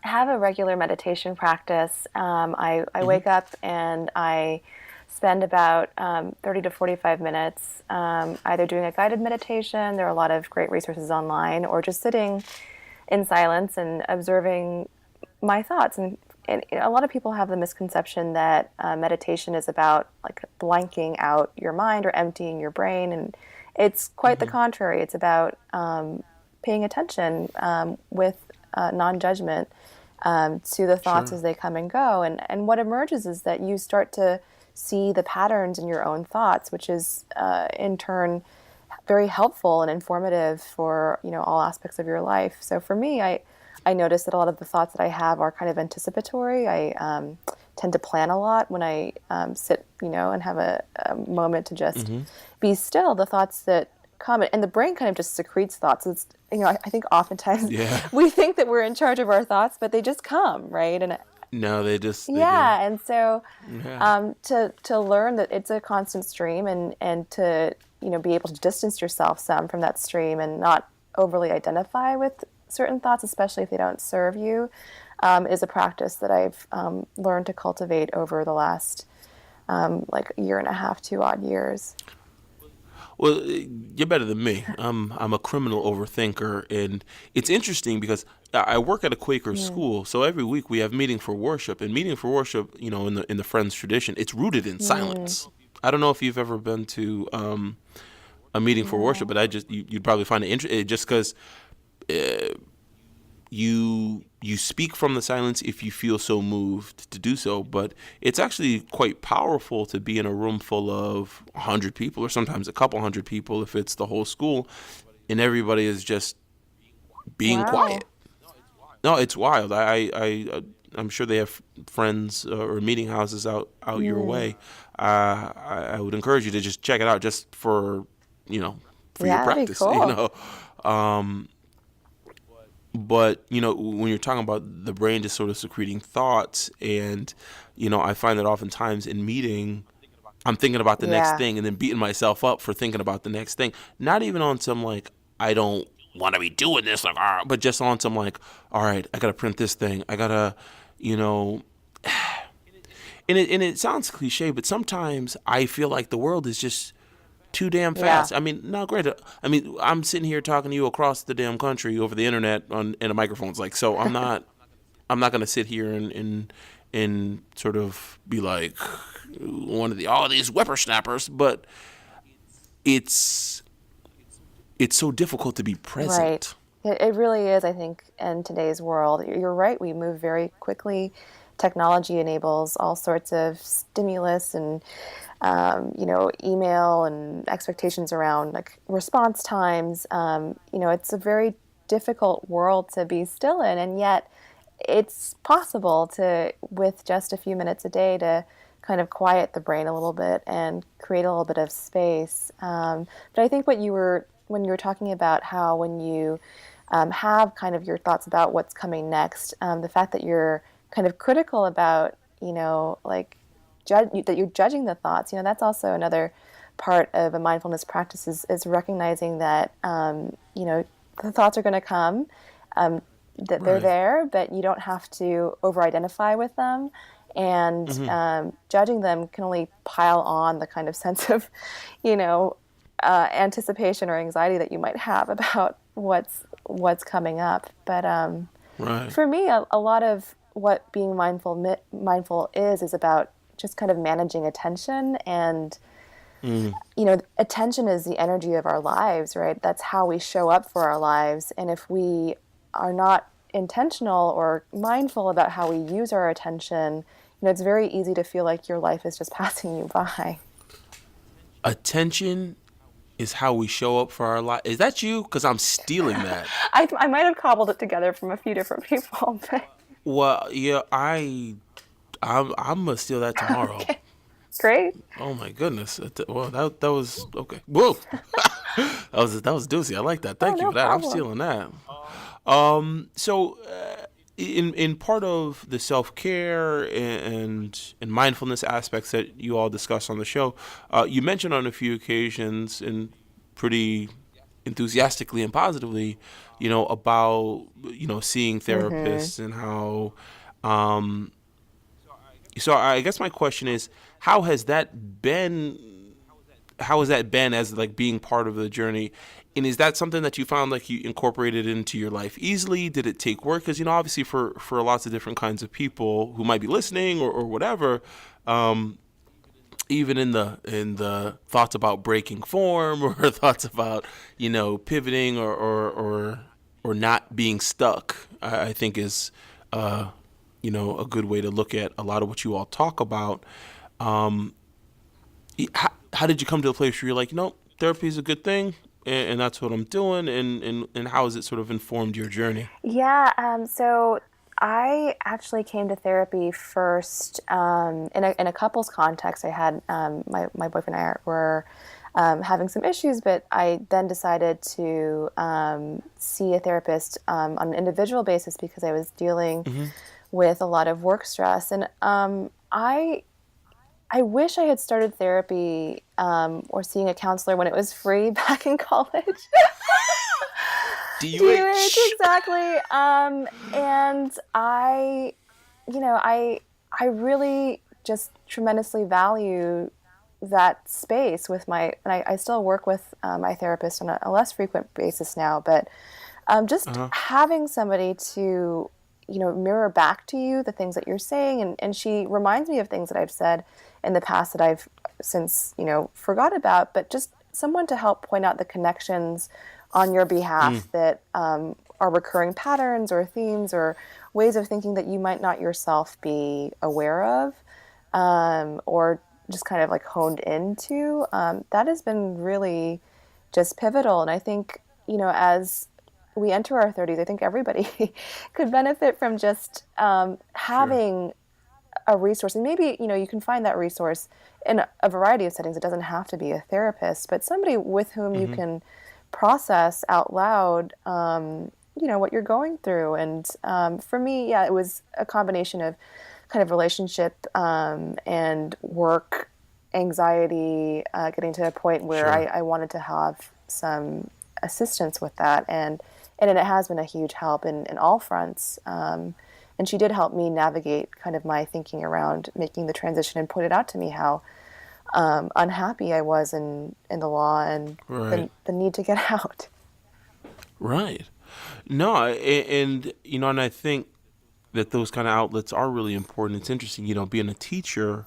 have a regular meditation practice. I Hmm. wake up and I spend about 30 to 45 minutes either doing a guided meditation. There are a lot of great resources online, or just sitting in silence and observing my thoughts. And a lot of people have the misconception that meditation is about like blanking out your mind or emptying your brain. And it's quite the Hmm. contrary. It's about paying attention with non judgment to the thoughts Sure. as they come and go. And what emerges is that you start to see the patterns in your own thoughts, which is in turn very helpful and informative for all aspects of your life. So for me, I notice that a lot of the thoughts that I have are kind of anticipatory. I tend to plan a lot when I sit, and have a moment to just Hmm. be still. The thoughts that come, and the brain kind of just secretes thoughts. It's I think oftentimes Yeah. we think that we're in charge of our thoughts, but they just come, right? And No, they do. yeah, and so Yeah. to learn that it's a constant stream, and to be able to distance yourself some from that stream and not overly identify with certain thoughts, especially if they don't serve you, is a practice that I've learned to cultivate over the last like year and a half, 2 odd years. Well, you're better than me. I'm a criminal overthinker, and it's interesting because I work at a Quaker Mm, school, so every week we have meeting for worship, and meeting for worship, in the Friends tradition, it's rooted in mm, silence. I don't know if you've ever been to a meeting for worship, no. but you'd probably find it interesting just because you speak from the silence if you feel so moved to do so. But it's actually quite powerful to be in a room full of 100 people, or sometimes a couple hundred people if it's the whole school, and everybody is just being Wow. quiet. No, it's wild. I'm sure they have friends or meeting houses out your Mm. way. I would encourage you to just check it out, just for you know for your Yeah, that'd be practice. cool. Um, but when you're talking about the brain just sort of secreting thoughts, and I find that oftentimes in meeting, I'm thinking about the next Yeah. thing and then beating myself up for thinking about the next thing. Not even on some like, I don't want to be doing this, like, but just on some like, all right, I gotta print this thing. I gotta, you know, and it sounds cliche, but sometimes I feel like the world is just too damn Yeah. fast. I mean, not great. I mean, I'm sitting here talking to you across the damn country over the internet on and the microphones, like, so I'm not gonna sit here and sort of be like one of all these whippersnappers, but it's it's so difficult to be Right. present. It really is, I think, in today's world. You're right. We move very quickly. Technology enables all sorts of stimulus and, email and expectations around like response times. It's a very difficult world to be still in, and yet it's possible to, with just a few minutes a day, to kind of quiet the brain a little bit and create a little bit of space. But I think when you were talking about how when you have kind of your thoughts about what's coming next, the fact that you're kind of critical about, like that you're judging the thoughts, that's also another part of a mindfulness practice is recognizing that, the thoughts are going to come, um, that they're Right. there, but you don't have to over-identify with them. And Hmm. judging them can only pile on the kind of sense of, you know, anticipation or anxiety that you might have about what's coming up. But Right. for me, a lot of what being mindful is about just kind of managing attention. And Mm. attention is the energy of our lives, right? That's how we show up for our lives. And if we are not intentional or mindful about how we use our attention, it's very easy to feel like your life is just passing you by. Attention is how we show up for our life. Is that you? Because I'm stealing that. I might have cobbled it together from a few different people, but Well, yeah, I'm gonna steal that tomorrow. okay, great. Oh my goodness. Well, that was okay. Whoa, that was doozy. I like that. Oh, Thank you no for that. I'm problem. stealing that. So in part of the self care and mindfulness aspects that you all discuss on the show, you mentioned on a few occasions and pretty enthusiastically and positively, about seeing Mm-hmm. therapists and how. Um, so I guess my question is, how has that been? How has that been as like being part of the journey? And is that something that you found like you incorporated into your life easily? Did it take work? Because obviously for lots of different kinds of people who might be listening or whatever, um, even in the thoughts about breaking form or thoughts about pivoting or not being stuck, I think is a good way to look at a lot of what you all talk about. Um, how did you come to a place where you're like, nope, therapy is a good thing, and that's what I'm doing, and how has it sort of informed your journey? Yeah, so I actually came to therapy first in a couples context. I had my boyfriend and I were having some issues, but I then decided to see a therapist on an individual basis because I was dealing Hmm. with a lot of work stress. And I wish I had started therapy or seeing a counselor when it was free back in college. DUH, DUH. exactly. And I really just tremendously value that space with and I still work with my therapist on a less frequent basis now, but Uh just huh. having somebody to, mirror back to you the things that you're saying. And she reminds me of things that I've said in the past that I've since, forgot about, but just someone to help point out the connections on your Mm. behalf that are recurring patterns or themes or ways of thinking that you might not yourself be aware of, or just kind of like honed into. That has been really just pivotal. And I think, as we enter our 30s, I think everybody could benefit from just Sure. having a resource. And maybe, you can find that resource in a variety of settings. It doesn't have to be a therapist, but somebody with whom you Hmm. can process out loud, what you're going through. And for me, yeah, it was a combination of kind of relationship and work anxiety, getting to a point where Sure. I wanted to have some assistance with that. And it has been a huge help in all fronts. And she did help me navigate kind of my thinking around making the transition and pointed out to me how unhappy I was in the law and Right. the need to get out. Right. No, and I think that those kind of outlets are really important. It's interesting, being a teacher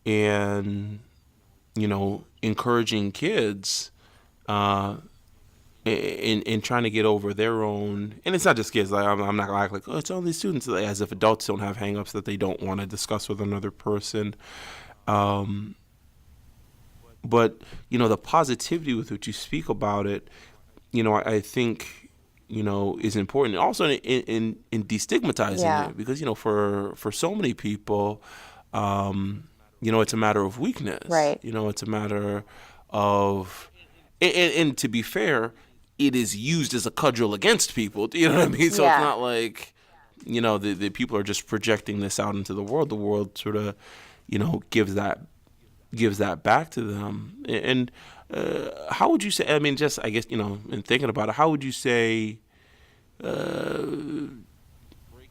and encouraging kids uh, in trying to get over their own. And it's not just kids. Like I'm not gonna act like, oh, it's only students, like, as if adults don't have hangups that they don't want to discuss with another person. Um, but the positivity with which you speak about it, I think is important. Also in destigmatizing Yeah, it, because for so many people, it's a matter of weakness. right. It's a matter of, and to be fair, it is used as a cudgel against people. You know what I mean? So it's Yeah, not like the people are just projecting this out into the world. The world sort of gives that back to them. And how would you say? I mean, just I guess in thinking about it, how would you say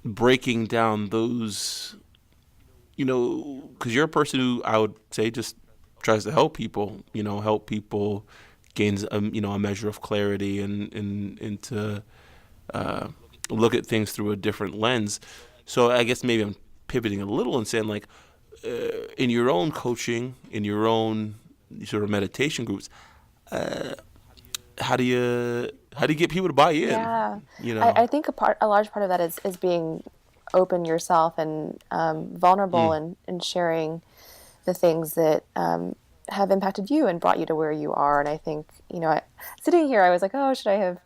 breaking down those? Because you're a person who I would say just tries to help people. Help people gains a measure of clarity and to uh, look at things through a different lens. So I guess maybe I'm pivoting a little and saying like in your own coaching, in your own sort of meditation groups, how do you get people to buy in? yeah. You I know. think a large part of that is being open yourself and vulnerable Mm, and sharing the things that have impacted you and brought you to where you are. And I think, sitting here, I was like, oh, should I have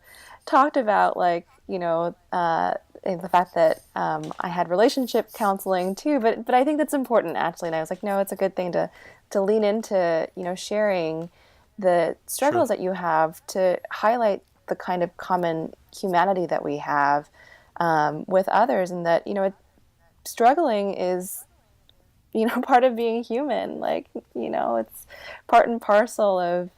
talked about like, the fact that I had relationship counseling too, but I think that's important actually. And I was like, no, it's a good thing to lean into, sharing the sure. struggles that you have to highlight the kind of common humanity that we have with others, and that struggling is part of being human. Like, it's part and parcel of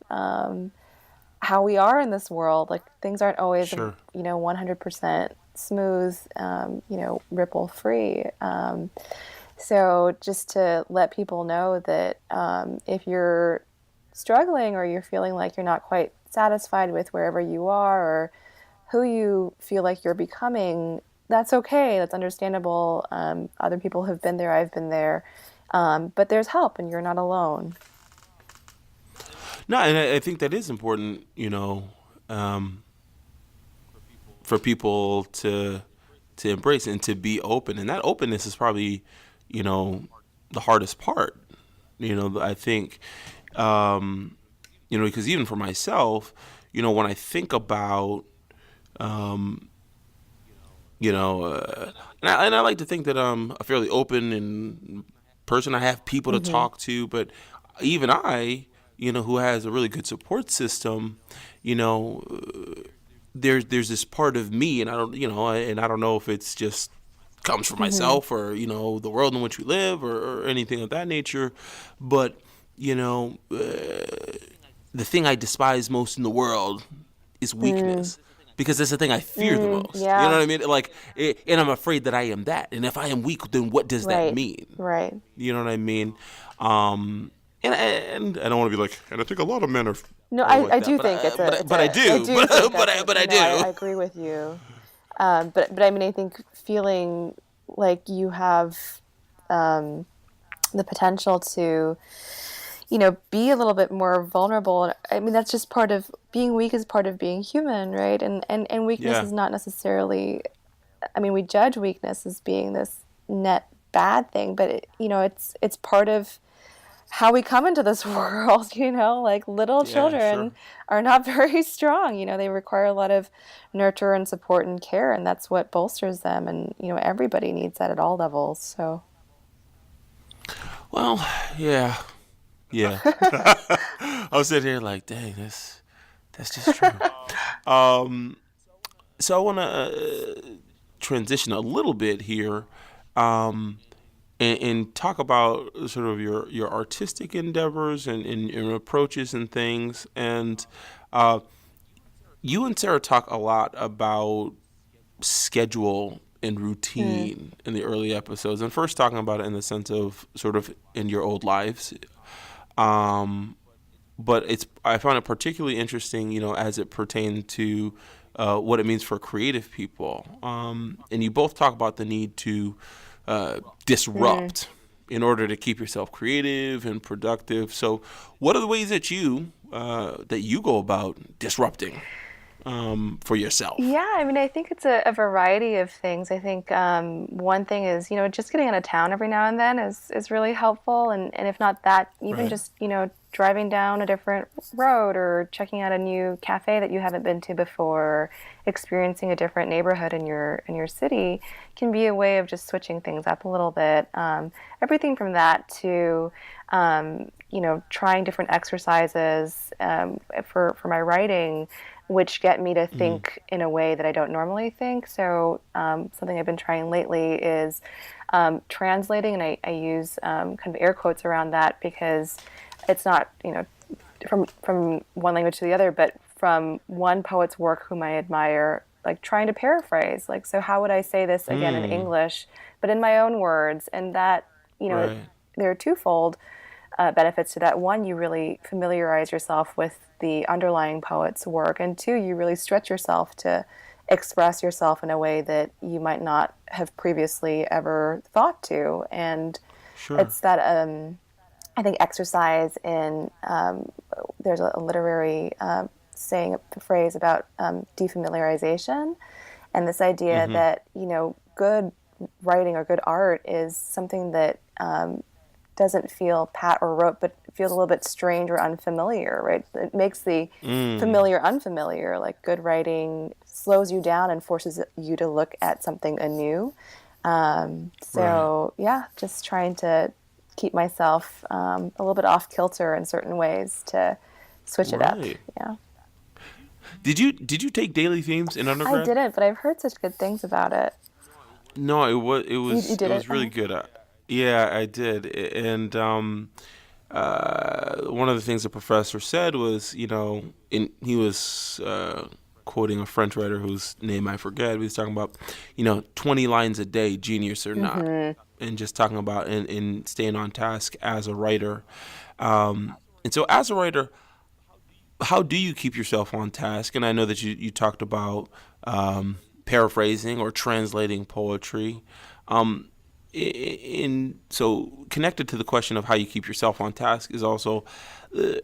how we are in this world. Like, things aren't always, Sure. 100% smooth, ripple free. So just to let people know that if you're struggling or you're feeling like you're not quite satisfied with wherever you are or who you feel like you're becoming, that's okay. That's understandable. Other people have been there. I've been there. But there's help, and you're not alone. No, and I think that is important. For people to embrace and to be open, and that openness is probably you know the hardest part. I think because even for myself, when I think about um, and I like to think that I'm a fairly open and person. I have people to Hmm. talk to, but even I, who has a really good support system, you know, there's this part of me, and I don't know if it's just comes from Hmm. myself or the world in which we live or anything of that nature, but the thing I despise most in the world is Mm, weakness, because that's the thing I fear the most. You know yeah. what I mean? Like, and I'm afraid that I am that. And if I am weak, then what does that Right. mean? Right. You know what I mean? And I don't want to be like, and I think a lot of men No, are I like that, do but think I, it's but a I, it's but I a I do, do think but that's I, a but I no, I do. agree with you. But I mean, I think feeling like you have um, the potential to be a little bit more vulnerable. I mean, that's just part of being weak, is part of being human, right? And weakness Yeah, is not necessarily, I mean, we judge weakness as being this net bad thing, but it's part of how we come into this world, like little Yeah, children sure. are not very strong. They require a lot of nurture and support and care, and that's what bolsters them. And, everybody needs that at all levels. So, Well, yeah, yeah. I was sitting here like, dang, that's just true. Um, so I want to transition a little bit here, um, and talk about sort of your artistic endeavors and approaches and things. And uh, you and Sarah talk a lot about schedule and mm, routine in the early episodes, and first talking about it in the sense of sort of in your old lives. Um, but I found it particularly interesting, as it pertained to what it means for creative people. And you both talk about the need to mm. disrupt in order to keep yourself creative and productive. So, what are the ways that you go about disrupting for yourself? Yeah, I mean, I think it's a variety of things. I think one thing is, just getting out of town every now and then is really helpful. And if not that, even Right. just, driving down a different road or checking out a new cafe that you haven't been to before, experiencing a different neighborhood in your city can be a way of just switching things up a little bit. Everything from that to, trying different exercises for my writing, which get me to Mm. think in a way that I don't normally think. So something I've been trying lately is translating, and I use kind of air quotes around that because it's not, from one language to the other, but from one poet's work whom I admire, like trying to paraphrase, like, so how would I say this again in Mm. English, but in my own words? And that, Right. there are twofold benefits to that. One, you really familiarize yourself with the underlying poet's work, and two, you really stretch yourself to express yourself in a way that you might not have previously ever thought to. And Sure. it's that I think exercise in there's a literary saying, a phrase about defamiliarization, and this idea Mm-hmm. that good writing or good art is something that doesn't feel pat or rote, but feels a little bit strange or unfamiliar, right? It makes the Mm. familiar unfamiliar. Like good writing slows you down and forces you to look at something anew. Right. So yeah, just trying to keep myself a little bit off kilter in certain ways to switch it up. Right. Yeah, Did you take daily themes in I undergrad? didn't, but I've heard such good things about it. No, it was it You was it did it? was really good. Yeah, I did. And one of the things the professor said was, he was quoting a French writer whose name I forget. He was talking about, 20 lines a day, genius or not, Mm-hmm. and just talking about and staying on task as a writer. And so, as a writer, how do you keep yourself on task? And I know that you talked about paraphrasing or translating poetry. Um, so connected to the question of how you keep yourself on task is also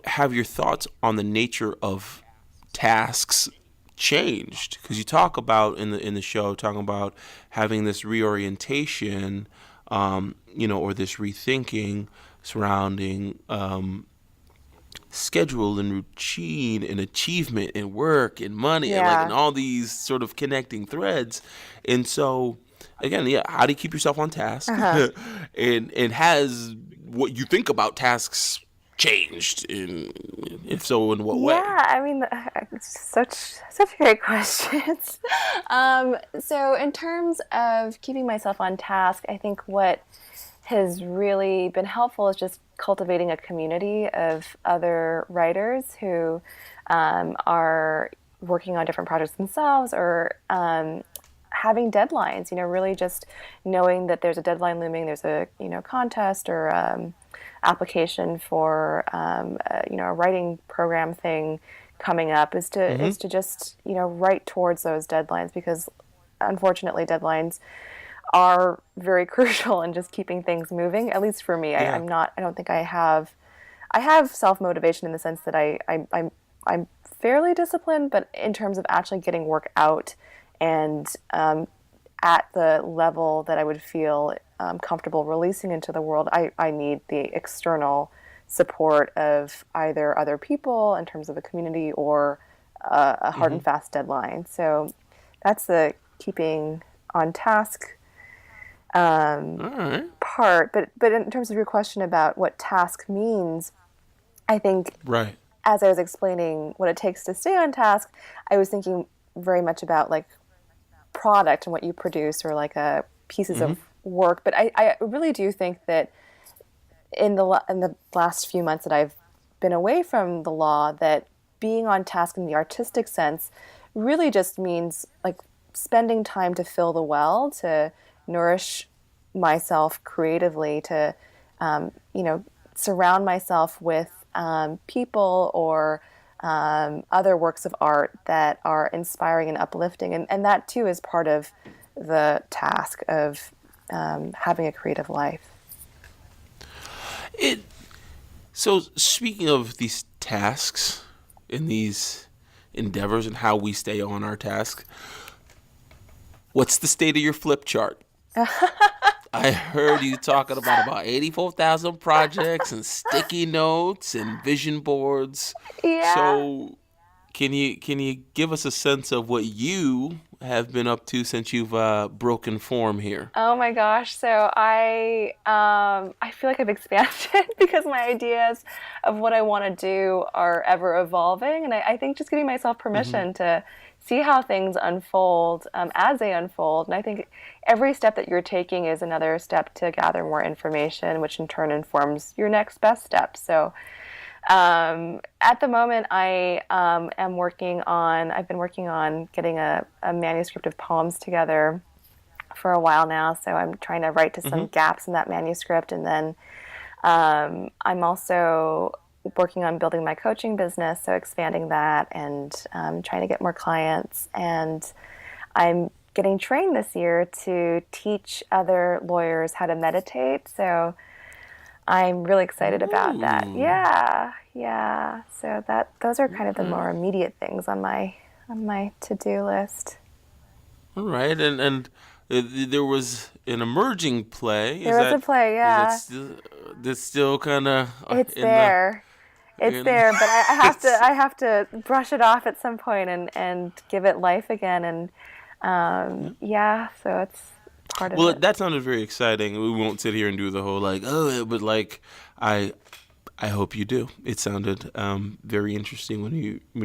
have your thoughts on the nature of tasks changed, because you talk about in the show talking about having this reorientation, or this rethinking surrounding schedule and routine and achievement and work and money and like and Yeah. all these sort of connecting threads. And so again, yeah, how do you keep yourself on task? Uh-huh. and has what you think about tasks changed? And if so, in what way? Yeah, I mean, such great questions. So in terms of keeping myself on task, I think what has really been helpful is just cultivating a community of other writers who are working on different projects themselves, or having deadlines. Really just knowing that there's a deadline looming. There's a contest or application for a writing program thing coming up, is to Mm-hmm. is to just write towards those deadlines, because unfortunately deadlines are very crucial in just keeping things moving. At least for me, Yeah. I don't think I have self motivation in the sense that I'm fairly disciplined, but in terms of actually getting work out and at the level that I would feel comfortable releasing into the world, I need the external support of either other people in terms of a community or a hard and fast deadline. So that's the keeping on task All right. part. But in terms of your question about what task means, I think Right. as I was explaining what it takes to stay on task, I was thinking very much about like product and what you produce or like pieces of work. But I really do think that in the last few months that I've been away from the law, that being on task in the artistic sense really just means like spending time to fill the well, to nourish myself creatively, to surround myself with people or other works of art that are inspiring and uplifting, and that too is part of the task of having a creative life. So speaking of these tasks and these endeavors and how we stay on our task, what's the state of your flip chart? I heard you talking about 84,000 projects and sticky notes and vision boards. Yeah. So can you give us a sense of what you have been up to since you've broken form here? Oh my gosh. So I feel like I've expanded because my ideas of what I want to do are ever evolving. And I think just giving myself permission to see how things unfold as they unfold. And I think every step that you're taking is another step to gather more information, which in turn informs your next best step. So at the moment, I've been working on getting a manuscript of poems together for a while now. So I'm trying to write to some gaps in that manuscript. And then I'm also working on building my coaching business, so expanding that and trying to get more clients. And I'm getting trained this year to teach other lawyers how to meditate. So I'm really excited about that. Yeah. So those are kind of the more immediate things on my to-do list. All right, and there was an emerging play. There was a play, yeah. That's still kind of It's there. It's there, but I have to brush it off at some point and give it life again. And so it's part of it. Well, that sounded very exciting. We won't sit here and do the whole but like I hope you do. It sounded very interesting when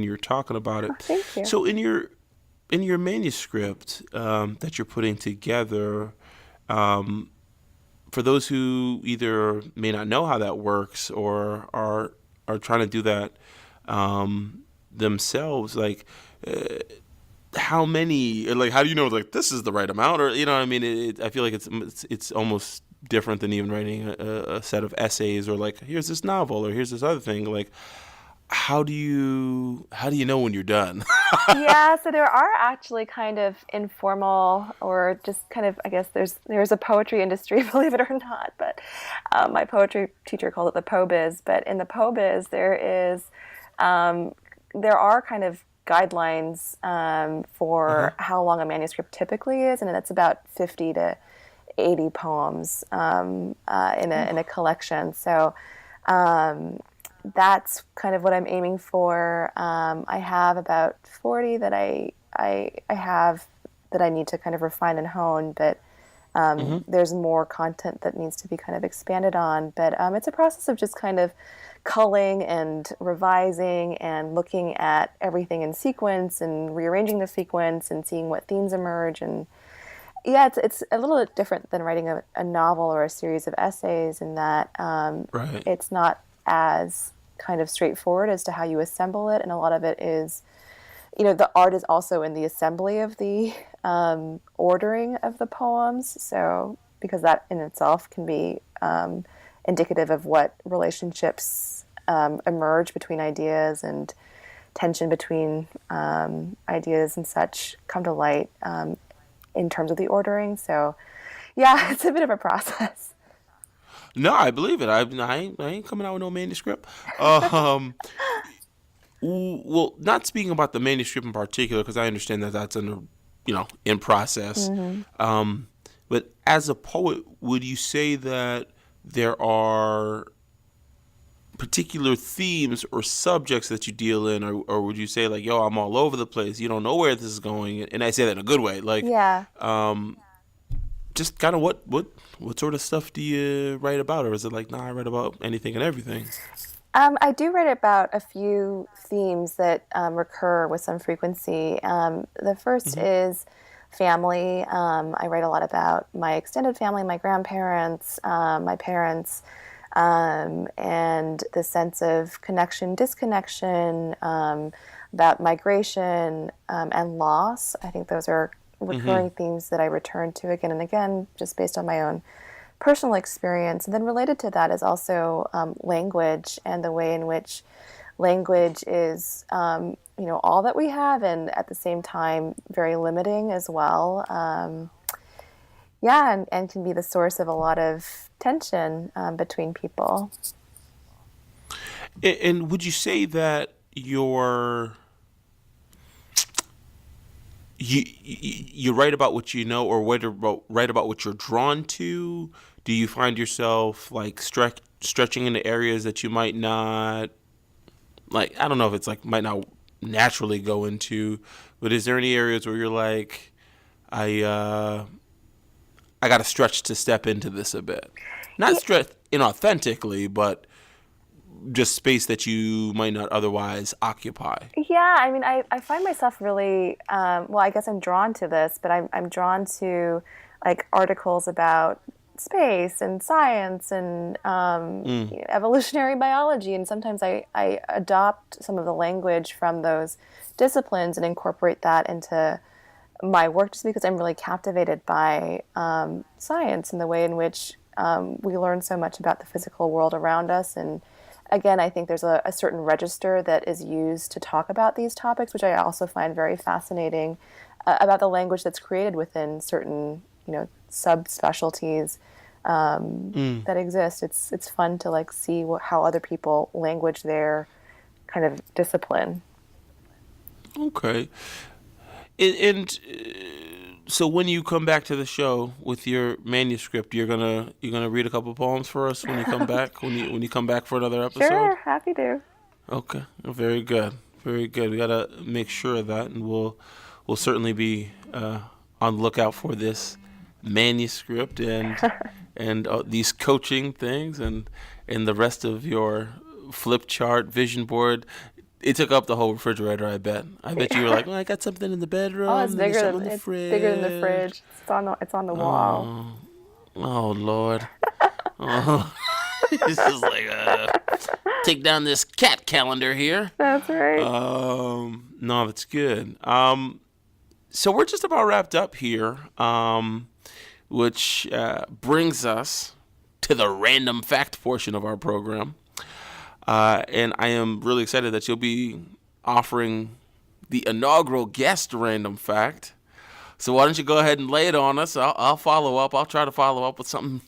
you were talking about it. Oh, thank you. So in your manuscript that you're putting together, for those who either may not know how that works or are trying to do that themselves, like how many, like how do you know like this is the right amount, or you know what I mean? I feel like it's almost different than even writing a set of essays or like here's this novel or here's this other thing. Like how do you know when you're done? Yeah, so there are actually kind of informal or just kind of, I guess there's a poetry industry, believe it or not, but my poetry teacher called it the po biz. But in the po biz, there are kind of guidelines for how long a manuscript typically is, and that's about 50 to 80 poems in a collection. So that's kind of what I'm aiming for. I have about 40 that I have that I need to kind of refine and hone, but there's more content that needs to be kind of expanded on. But it's a process of just kind of culling and revising and looking at everything in sequence and rearranging the sequence and seeing what themes emerge. And yeah, it's a little bit different than writing a novel or a series of essays in that it's not as kind of straightforward as to how you assemble it, and a lot of it is, the art is also in the assembly of the ordering of the poems. So because that in itself can be indicative of what relationships emerge between ideas and tension between ideas and such come to light in terms of the ordering. So yeah, it's a bit of a process. No, I believe it. I ain't coming out with no manuscript. Well, not speaking about the manuscript in particular, because I understand that that's in process. But as a poet, would you say that there are particular themes or subjects that you deal in, or would you say like, yo, I'm all over the place, you don't know where this is going? And I say that in a good way, like, Yeah. just kind of what sort of stuff do you write about, or is it like, nah, I write about anything and everything? I do write about a few themes that recur with some frequency. The first Hmm. is family. I write a lot about my extended family, my grandparents, my parents, and the sense of connection, disconnection, about migration, and loss. I think those are Hmm. recurring themes that I return to again and again, just based on my own personal experience. And then related to that is also language and the way in which language is, all that we have, and at the same time, very limiting as well. Yeah, and can be the source of a lot of tension between people. And would you say that you write about what you know, or write about what you're drawn to? Do you find yourself like stretching into areas that you might not, like, I don't know if it's like might not naturally go into, but is there any areas where you're like, I uh I got to stretch to step into this a bit, not Yeah, stretch inauthentically, but just space that you might not otherwise occupy? yeah. I mean, I find myself really, well, I guess I'm drawn to this, but I'm drawn to like articles about space and science and Mm. evolutionary biology. And sometimes I adopt some of the language from those disciplines and incorporate that into my work just because I'm really captivated by science and the way in which we learn so much about the physical world around us. And again, I think there's a certain register that is used to talk about these topics, which I also find very fascinating about the language that's created within certain, subspecialties Mm. that exist. It's fun to like see how other people language their kind of discipline. Okay. So when you come back to the show with your manuscript, you're gonna read a couple poems for us when you come back, when you come back for another Sure, episode. happy to. Okay, very good, very good. We gotta make sure of that, and we'll certainly be on the lookout for this manuscript and these coaching things and the rest of your flip chart vision board. It took up the whole refrigerator. I bet you were like, well, I got something in the Oh, it's bedroom, and there's bigger something in than the it's bigger than the fridge. fridge. It's on the wall. Oh, oh Lord. Oh, it's just like take down this cat calendar here. That's right. No, that's good. So we're just about wrapped up here, which brings us to the random fact portion of our program. And I am really excited that you'll be offering the inaugural guest random fact. So why don't you go ahead and lay it on us? I'll follow up. I'll try to follow up with something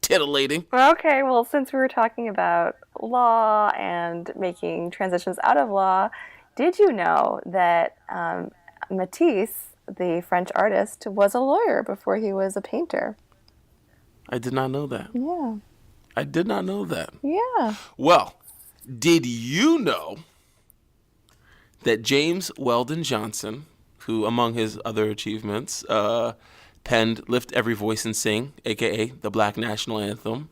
titillating. Okay, well, since we were talking about law and making transitions out of law, did you know that Matisse, the French artist, was a lawyer before he was a painter? I did not know that. Yeah. I did not know that. Yeah. Well, did you know that James Weldon Johnson, who among his other achievements penned "Lift Every Voice and Sing," aka the Black National Anthem,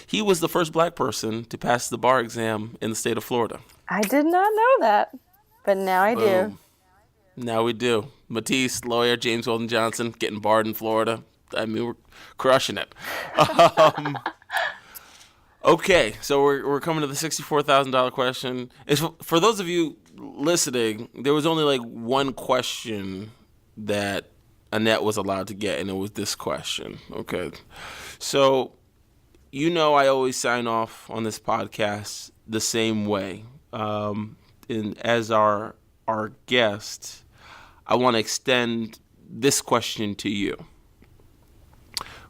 he was the first black person to pass the bar exam in the state of Florida? I did not know that, but now I do. Boom. Now we do. Matisse, lawyer, James Weldon Johnson, getting barred in Florida. I mean, we're crushing it. Um, okay, so we're coming to the $64,000 question. For those of you listening, there was only like one question that Annette was allowed to get, and it was this question. Okay, so I always sign off on this podcast the same way. And as our guest, I want to extend this question to you.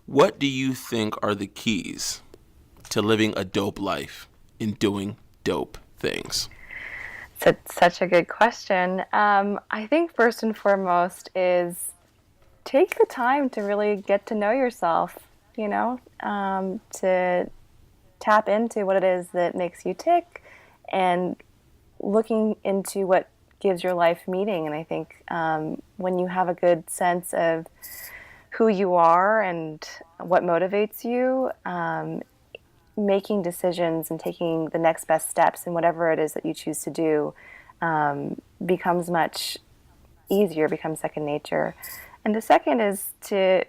What do you think are the keys to living a dope life and doing dope things? So, such a good question. I think first and foremost is take the time to really get to know yourself, to tap into what it is that makes you tick and looking into what gives your life meaning. And I think when you have a good sense of who you are and what motivates you, making decisions and taking the next best steps in whatever it is that you choose to do becomes much easier, becomes second nature. And the second is to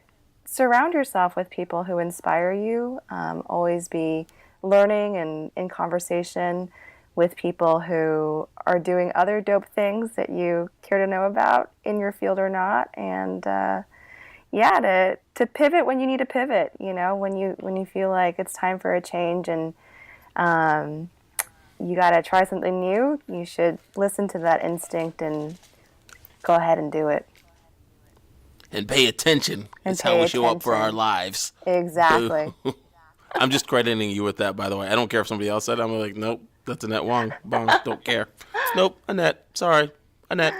surround yourself with people who inspire you. Always be learning and in conversation with people who are doing other dope things that you care to know about in your field or not. And to pivot when you need to pivot, when you feel like it's time for a change and you got to try something new, you should listen to that instinct and go ahead and do it. And pay attention. That's how we show up for our lives. Exactly. I'm just crediting you with that, by the way. I don't care if somebody else said it. I'm like, nope, that's Annette Wong. Bong, don't care. Nope, Annette. Sorry. Annette.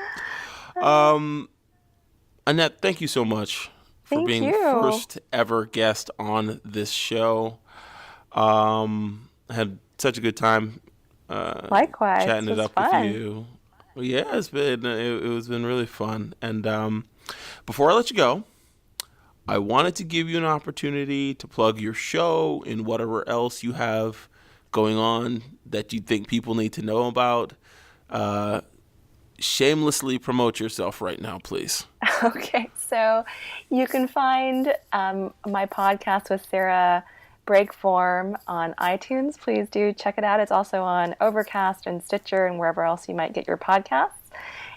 Annette, thank you so much for being the first ever guest on this show. I had such a good time likewise, chatting it up fun. with you. Yeah, it's been really fun. And before I let you go, I wanted to give you an opportunity to plug your show and whatever else you have going on that you think people need to know about. Shamelessly promote yourself right now, please. Okay, so you can find my podcast with Sarah Breakform on iTunes. Please do check it out. It's also on Overcast and Stitcher and wherever else you might get your podcasts.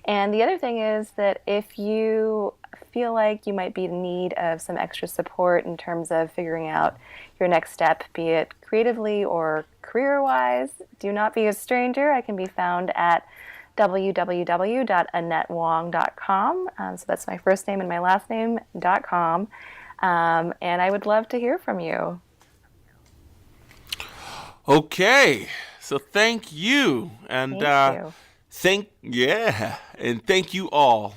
And the other thing is that if you feel like you might be in need of some extra support in terms of figuring out your next step, be it creatively or career-wise, do not be a stranger. I can be found at www.annettewong.com. So that's my first name and my last name.com. And I would love to hear from you. Okay. So thank you. And Thank you. And thank you all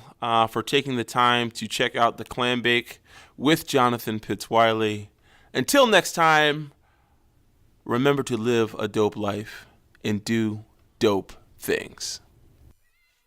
for taking the time to check out the Clambake with Jonathan Pitts-Wiley. Until next time, remember to live a dope life and do dope things.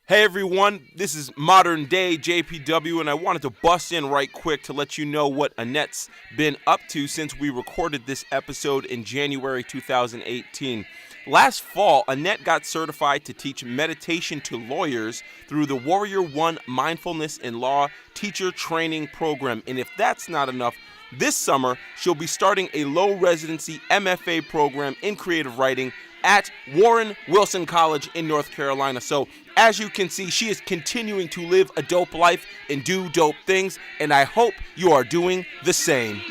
Hey everyone, this is Modern Day JPW, and I wanted to bust in right quick to let you know what Annette's been up to since we recorded this episode in January 2018. Last fall, Annette got certified to teach meditation to lawyers through the Warrior One Mindfulness in Law Teacher Training Program. And if that's not enough, this summer, she'll be starting a low-residency MFA program in creative writing at Warren Wilson College in North Carolina. So, as you can see, she is continuing to live a dope life and do dope things, and I hope you are doing the same.